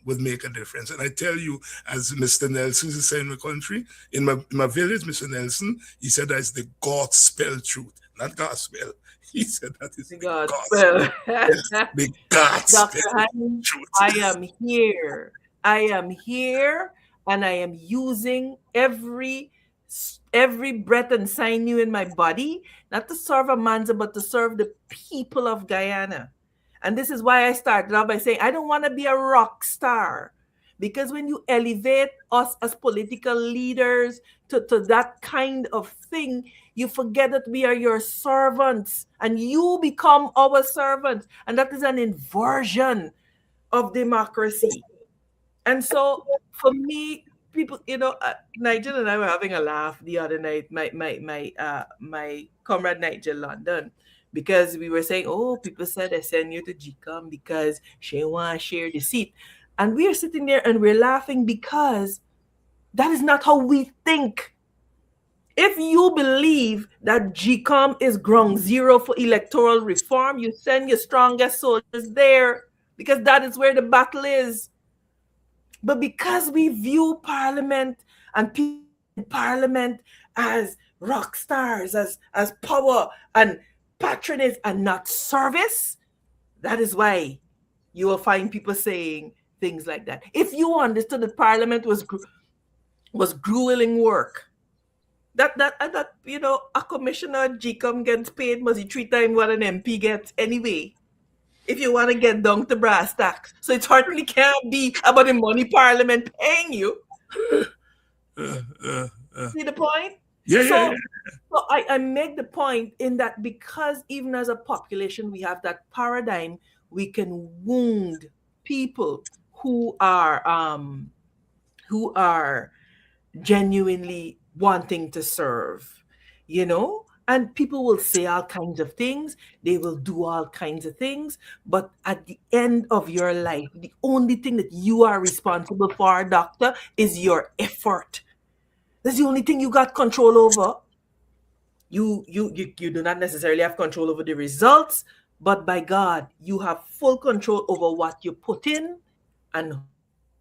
would make a difference. And I tell you, as Mr. Nelson is saying in my country, in my village, Mr. Nelson, he said that's the gospel truth, not gospel. He said that is The the gospel. gospel. Yes, the gospel Dr. Hani, I truth. am here. I am here and I am using every breath and sinew in my body, not to serve Amanza, but to serve the people of Guyana. And this is why I started off by saying I don't want to be a rock star. Because when you elevate us as political leaders to that kind of thing, you forget that we are your servants and you become our servants. And that is an inversion of democracy. And so for me, people, Nigel and I were having a laugh the other night, my comrade Nigel London, because we were saying, oh, people said I send you to GCOM because she want to share the seat. And we are sitting there and we're laughing because that is not how we think. If you believe that GCOM is ground zero for electoral reform, you send your strongest soldiers there because that is where the battle is. But because we view Parliament and people in Parliament as rock stars, as power and patronage and not service, that is why you will find people saying things like that. If you understood that Parliament was grueling work, that a commissioner at GCOM gets paid must be 3 times what an MP gets anyway. If you want to get down to brass tacks. So it certainly can't be about the money Parliament paying you. Uh, uh, uh. See the point? Yeah, yeah, yeah. So I make the point in that because even as a population, we have that paradigm, we can wound people who are genuinely wanting to serve, And people will say all kinds of things, they will do all kinds of things, but at the end of your life, the only thing that you are responsible for, doctor, is your effort. That's the only thing you got control over. You do not necessarily have control over the results, but by God, you have full control over what you put in and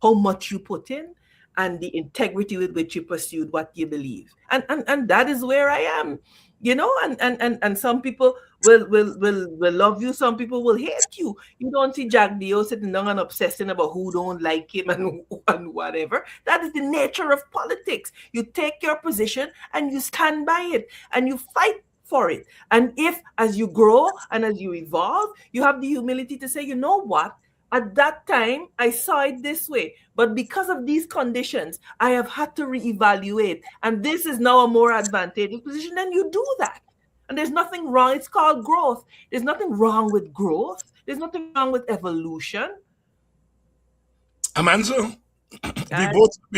how much you put in and the integrity with which you pursued what you believe. And that is where I am. And some people will love you, some people will hate you. You don't see Jack Dio sitting down and obsessing about who don't like him and whatever. That is the nature of politics. You take your position and you stand by it and you fight for it. And if as you grow and as you evolve, you have the humility to say, you know what? At that time, I saw it this way, but because of these conditions, I have had to reevaluate. And this is now a more advantageous position. Then you do that. And there's nothing wrong. It's called growth. There's nothing wrong with growth. There's nothing wrong with evolution. Amanzo, we And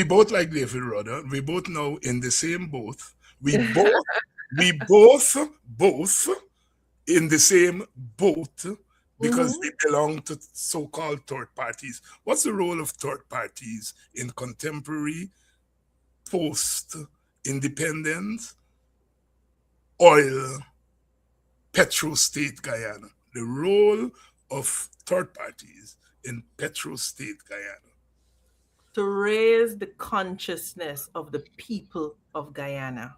both like David Rudder. We both know in the same boat. We both in the same boat because they mhm, belong to so-called third parties. What's the role of third parties in contemporary post-independence oil petrostate Guyana? The role of third parties in petrostate Guyana. to raise the consciousness of the people of Guyana,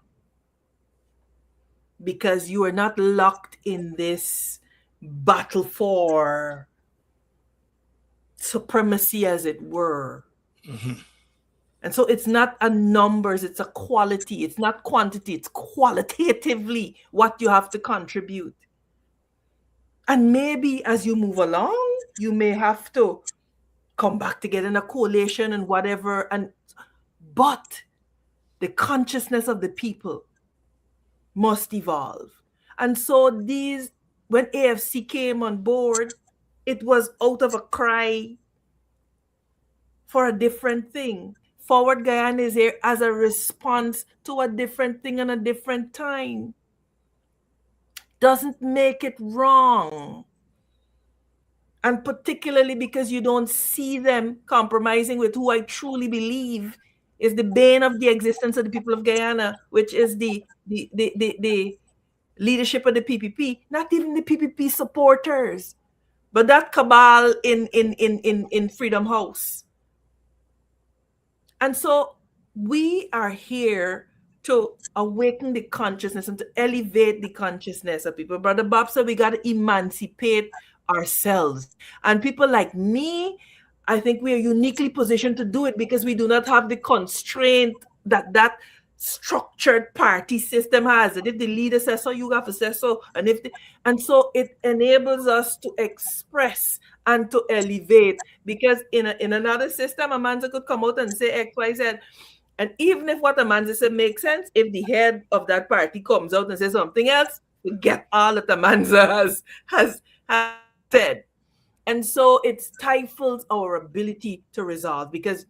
because you are not locked in this battle for supremacy, as it were. Mhm. And so it's not a numbers, it's a quality. It's not quantity, it's qualitatively what you have to contribute. And maybe as you move along, you may have to come back together in a coalition and whatever. But the consciousness of the people must evolve. And so when AFC came on board, it was out of a cry for a different thing. Forward Guyana is here as a response to a different thing and a different time. Doesn't make it wrong. And particularly because you don't see them compromising with who I truly believe is the bane of the existence of the people of Guyana, which is the leadership of the PPP, not even the PPP supporters, but that cabal in Freedom House. And so we are here to awaken the consciousness and to elevate the consciousness of people. Brother Bob said we got to emancipate ourselves. And people like me, I think we are uniquely positioned to do it because we do not have the constraint that structured party system has. And if the leader says so, you have to say so. And so it enables us to express and to elevate. Because in another system, Amanza could come out and say X, Y, Z. And even if what Amanza said makes sense, if the head of that party comes out and says something else, forget all that Amanza has said. And so it stifles our ability to resolve, because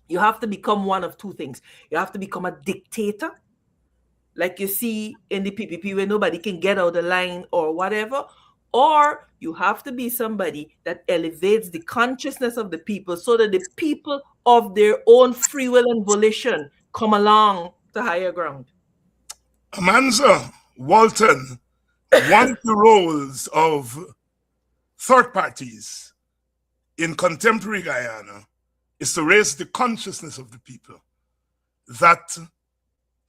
you have to become one of two things. You have to become a dictator, like you see in the PPP, where nobody can get out of line or whatever, or you have to be somebody that elevates the consciousness of the people so that the people of their own free will and volition come along to higher ground. Amanza Walton, one of the roles of third parties in contemporary Guyana is to raise the consciousness of the people that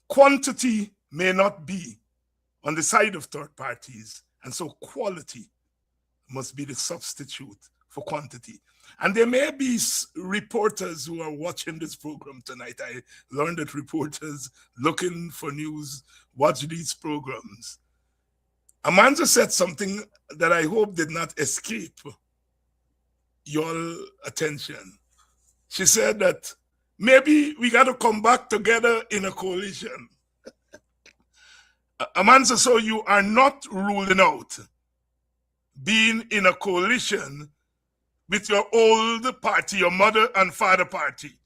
quantity may not be on the side of third parties, and so quality must be the substitute for quantity. And there may be reporters who are watching this program tonight. I learned that reporters looking for news watch these programs. Amanza said something that I hope did not escape your attention. She said that maybe we got to come back together in a coalition. Amanza, so you are not ruling out being in a coalition with your old party, your mother and father party?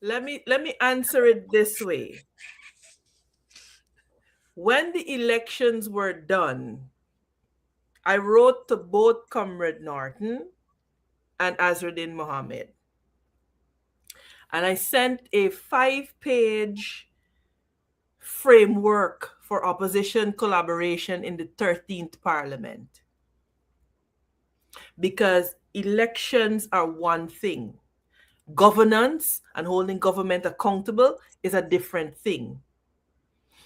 Let me answer it this way. When the elections were done, I wrote to both Comrade Norton and Azruddin Mohammed. And I sent a 5-page framework for opposition collaboration in the 13th Parliament. Because elections are one thing. Governance and holding government accountable is a different thing.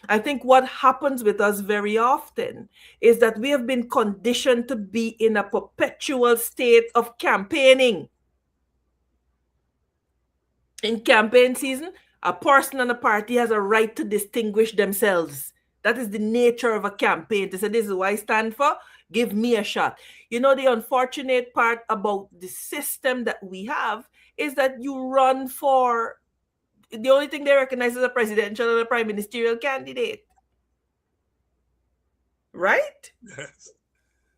I think what happens with us very often is that we have been conditioned to be in a perpetual state of campaigning. In campaign season, a person and a party has a right to distinguish themselves. That is the nature of a campaign. To say, this is what I stand for, give me a shot. You know, the unfortunate part about the system that we have is that you run for, the only thing they recognize is a presidential and a prime ministerial candidate. Right? Yes.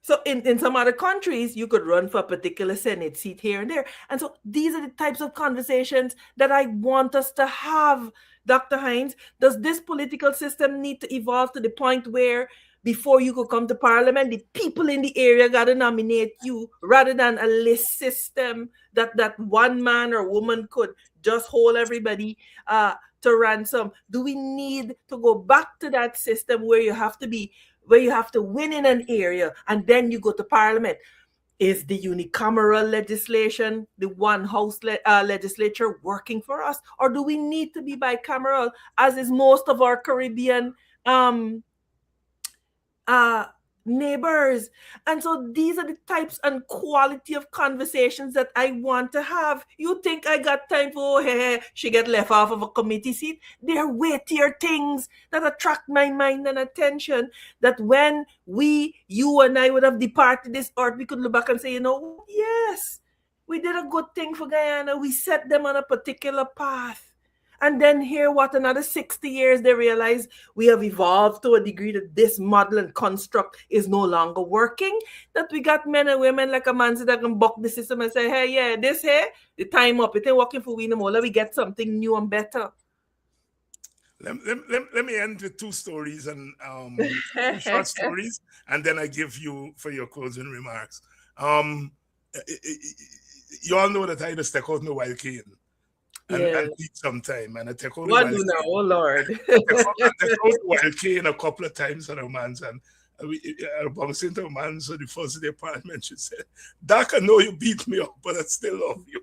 So in some other countries, you could run for a particular Senate seat here and there. And so these are the types of conversations that I want us to have. Dr. Hinds, does this political system need to evolve to the point where before you could come to Parliament, the people in the area got to nominate you rather than a list system that one man or woman could just hold everybody to ransom? Do we need to go back to that system where you have to win in an area and then you go to Parliament? Is the unicameral legislation, the one house legislature working for us? Or do we need to be bicameral, as is most of our Caribbean neighbors? And so these are the types and quality of conversations that I want to have. You think I got time for, hey, she get left off of a committee seat? There are weightier things that attract my mind and attention, that when you and I would have departed this earth, we could look back and say, you know, yes, we did a good thing for Guyana. We set them on a particular path. And then here, what, another 60 years, they realize we have evolved to a degree that this model and construct is no longer working, that we got men and women like Amanza that can buck the system and say, hey, yeah, this here, the time up, it ain't working for we no more. Let me get something new and better. Let me end with two stories and two short stories, and then I give you for your closing remarks. You all know that I just take out my wild cane and Yes. eat sometime, and I take out the What wild do now? cane. Oh Lord. I take out the wild cane a couple of times on a man's, and I was saying to a man, so the first day Parliament, she said, Doc, I know you beat me up, but I still love you.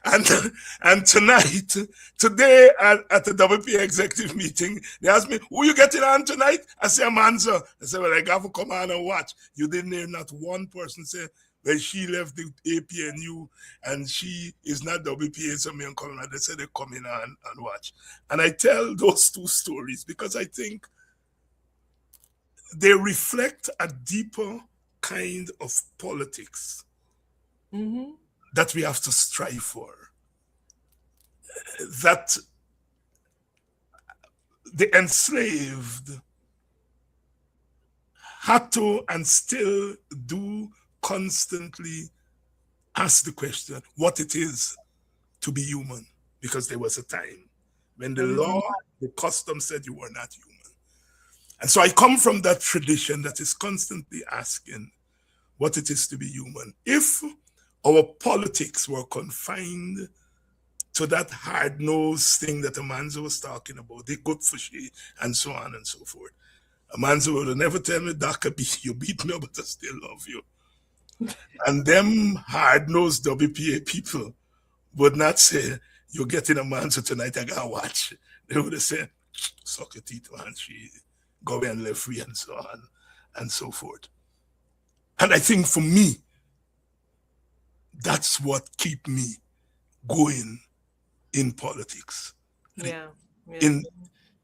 And today at the WP executive meeting, they asked me, who you getting on tonight? I say, Amanza. I said, well, I got to come on and watch. You didn't hear not one person say, well, she left the APNU and she is not WPA, so me and coming on. They said they come in and watch. And I tell those two stories because I think they reflect a deeper kind of politics that we have to strive for. That the enslaved had to and still do constantly ask the question what it is to be human, because there was a time when the law, the custom said you were not human. And so I come from that tradition that is constantly asking what it is to be human. If our politics were confined to that hard-nosed thing that Amanza was talking about, the good for she, and so on and so forth, Amanza would never tell me, Doc, you beat me, but I still love you. And them hard-nosed WPA people would not say, you're getting Amanza tonight, I gotta watch. They would have said, suck your teeth, man, she go and live free, and so on and so forth. And I think for me, that's what keep me going in politics. Yeah. In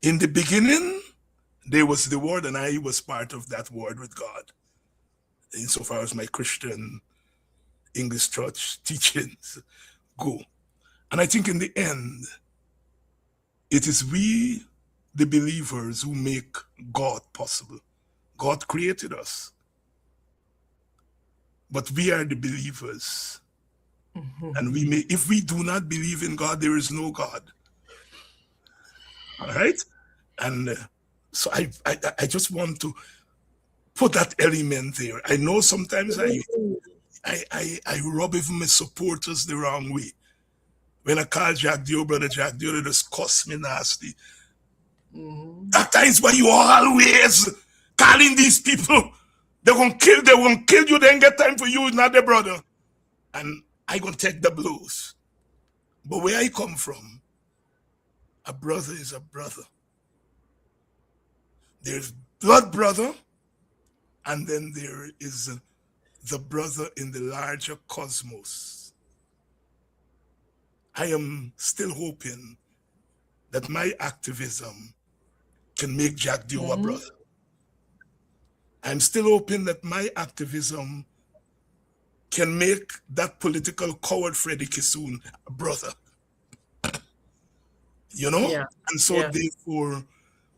the beginning, there was the word, and I was part of that word with God, insofar as my Christian English church teachings go. And I think in the end, it is we, the believers, who make God possible. God created us, but we are the believers. And if we do not believe in God, there is no God. All right? And so I just want to put that element there. I know sometimes I rub even my supporters the wrong way. When I call Jack Dio, brother Jack Dio, they just cuss me nasty. At times when you always calling these people, they won't kill you, they ain't get time for you, not their brother. And I gonna take the blows. But where I come from, a brother is a brother. There's blood brother, and then there is the brother in the larger cosmos. I am still hoping that my activism can make Jack Dio a brother. I'm still hoping that my activism can make that political coward Freddie Kissoon a brother. You know? Yeah. And so therefore,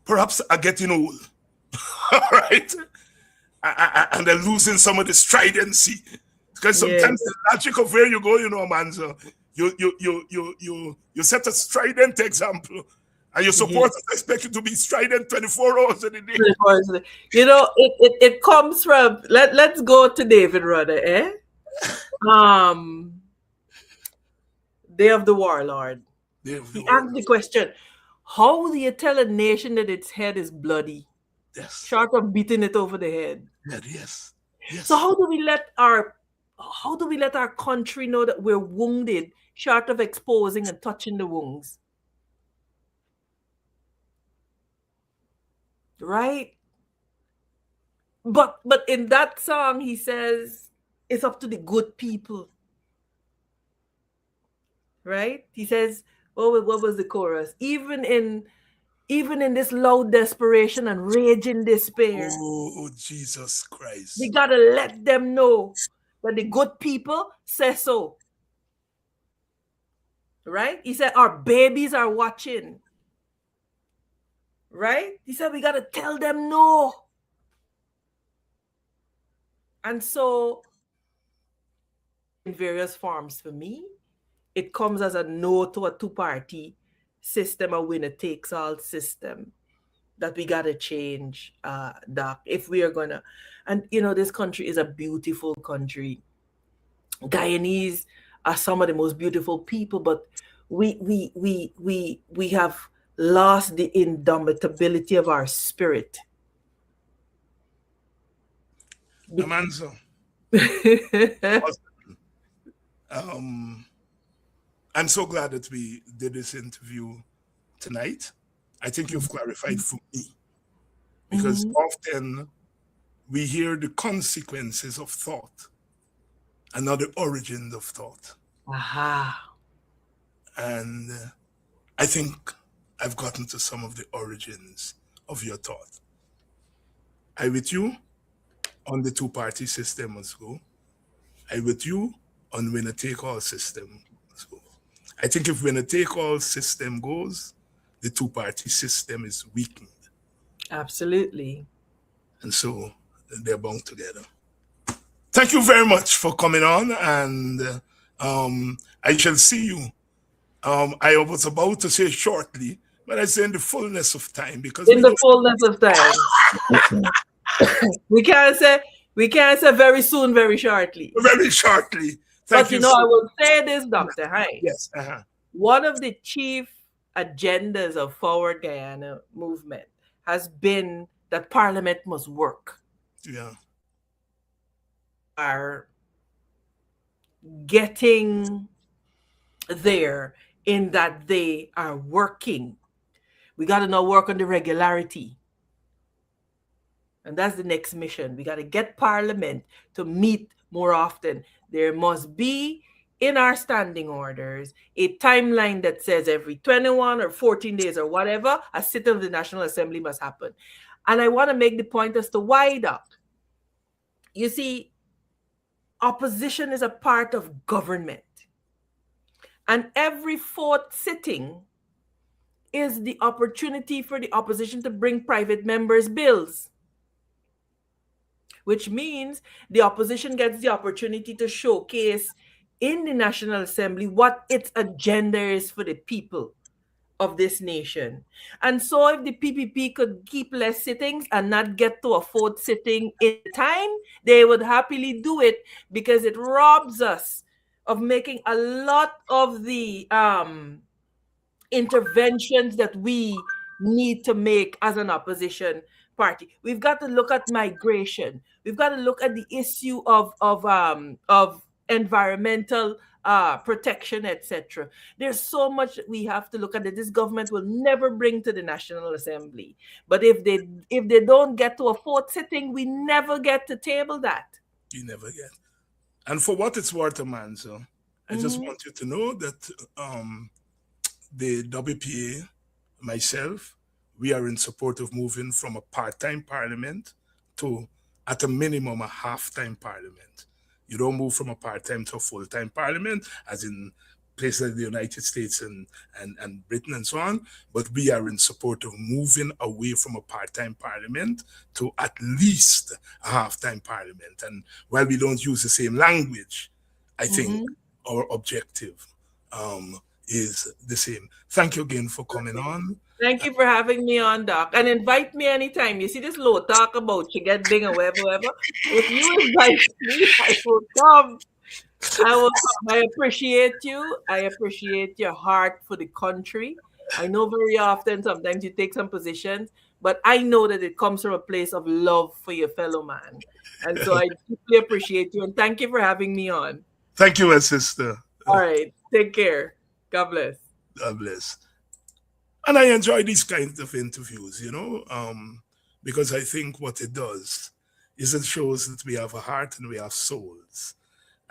perhaps I'm getting old. All right? And they're losing some of the stridency. Because sometimes the logic of where you go, you know, Amanza, you set a strident example, and your supporters expect you to be strident 24 hours in a day. You know, it comes from, let's go to David Rudder, eh? Day of the Warlord. He asked the question, how do you tell a nation that its head is bloody? Yes. Short of beating it over the head. Yes. So how do we let our country know that we're wounded, short of exposing and touching the wounds? Right? But in that song, he says it's up to the good people. Right? He says, what was the chorus? Even in this loud desperation and raging despair. Oh, Jesus Christ. We gotta let them know that the good people say so. Right? He said our babies are watching. Right? He said we gotta tell them no. And so, in various forms for me, it comes as a no to a two-party system, a winner-takes-all system. that we gotta change, Doc, if we are gonna. And this country is a beautiful country. Guyanese are some of the most beautiful people, but we have lost the indomitability of our spirit. Amanza, um, I'm so glad that we did this interview tonight. I think you've clarified for me because Mhm. often we hear the consequences of thought and not the origins of thought. Aha. And I think I've gotten to some of the origins of your thought. I with you on the two-party system must go. I with you on winner-take-all system must go. I think if winner-take-all system goes, the two-party system is weakened. Absolutely. And so they're bound together. Thank you very much for coming on, and I shall see you. I was about to say shortly, but I say in the fullness of time because In we the don't fullness of time. We can't say very soon, very shortly. very shortly. But Thank you I so will say this, Dr. Hyde. Yes. One of the chief agendas of Forward Guyana movement has been that Parliament must work. Yeah. Are getting there in that they are working. We got to now work on the regularity. And that's the next mission. We got to get Parliament to meet more often. There must be in our standing orders a timeline that says every 21 or 14 days or whatever, a sitting of the National Assembly must happen. And I want to make the point as to why, Doc. You see, opposition is a part of government. And every fourth sitting is the opportunity for the opposition to bring private members' bills, which means the opposition gets the opportunity to showcase in the National Assembly what its agenda is for the people of this nation. And so if the PPP could keep less sittings and not get to a fourth sitting in time, they would happily do it because it robs us of making a lot of the interventions that we need to make as an opposition party. We've got to look at migration. We've got to look at the issue of environmental protection, etc. There's so much that we have to look at that this government will never bring to the National Assembly. But if they don't get to a fourth sitting, we never get to table that. You never get. And for what it's worth, Amanza, I just want you to know that the WPA, myself, we are in support of moving from a part-time parliament to, at a minimum, a half-time parliament. You don't move from a part-time to a full-time parliament, as in places like the United States and Britain and so on, but we are in support of moving away from a part-time parliament to at least a half-time parliament. And while we don't use the same language, I think our objective is the same. Thank you again for coming on. Thank you for having me on, Doc. And invite me anytime. You see this low talk about you get big and whatever. If you invite me, I will come. I will come. I appreciate you. I appreciate your heart for the country. I know very often sometimes you take some positions, but I know that it comes from a place of love for your fellow man. And so I deeply appreciate you. And thank you for having me on. Thank you, my sister. All right. Take care. God bless. God bless. And I enjoy these kinds of interviews, because I think what it does is it shows that we have a heart and we have souls,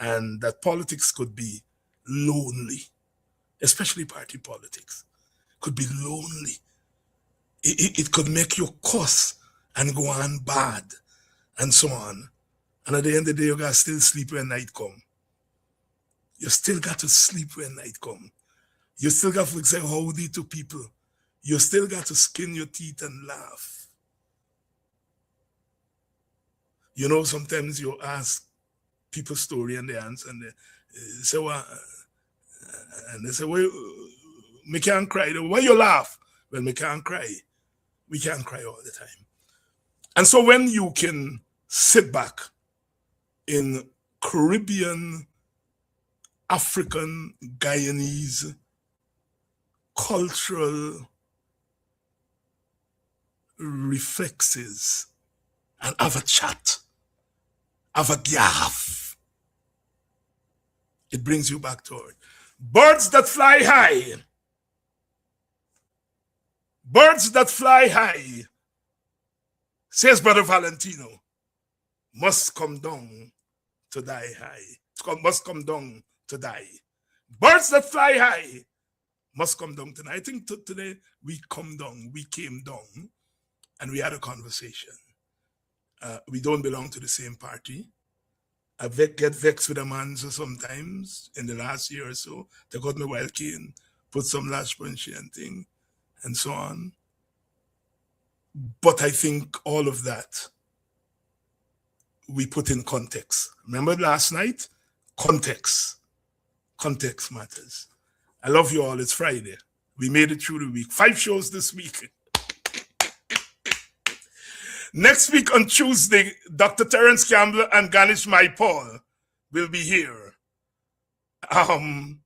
and that politics could be lonely, especially party politics, could be lonely. It could make you cuss and go on bad and so on. And at the end of the day, you got to still sleep when night come. You still got to sleep when night come. You still got to say howdy to people. You still got to skin your teeth and laugh. Sometimes you ask people story and they answer and they say, well, and they say, well, me can't cry. Why you laugh? Well, me can't cry We can't cry all the time. And so when you can sit back in Caribbean, African, Guyanese, cultural reflexes and have a chat, have a gaff, it brings you back to it. Birds that fly high. Birds that fly high, says Brother Valentino, must come down to die high. Must come down to die. Birds that fly high must come down tonight. I think today we came down, and we had a conversation. We don't belong to the same party. I get vexed with Amanza sometimes in the last year or so. They got me wild cane, put some lash punchy and thing, and so on. But I think all of that we put in context. Remember last night? Context. Context matters. I love you all. It's Friday. We made it through the week. 5 shows this week. Next week on Tuesday, Dr. Terence Campbell and Ganesh Mai Paul will be here. I'm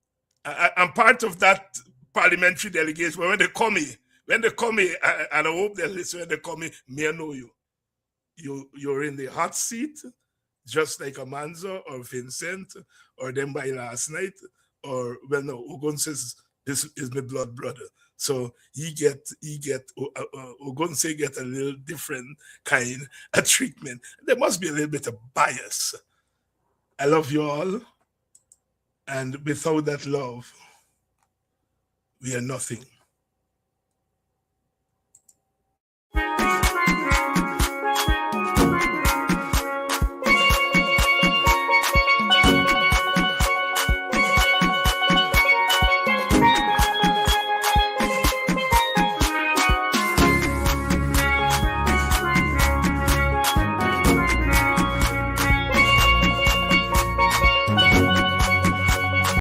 part of that parliamentary delegation. When they call me, and I hope they listen, when they call me, may I know you. You're in the hot seat, just like Amanza or Vincent or them by last night, or, well, no, Ogunse is my blood brother. So Ogunse get a little different kind of treatment. There must be a little bit of bias. I love you all. And without that love, we are nothing.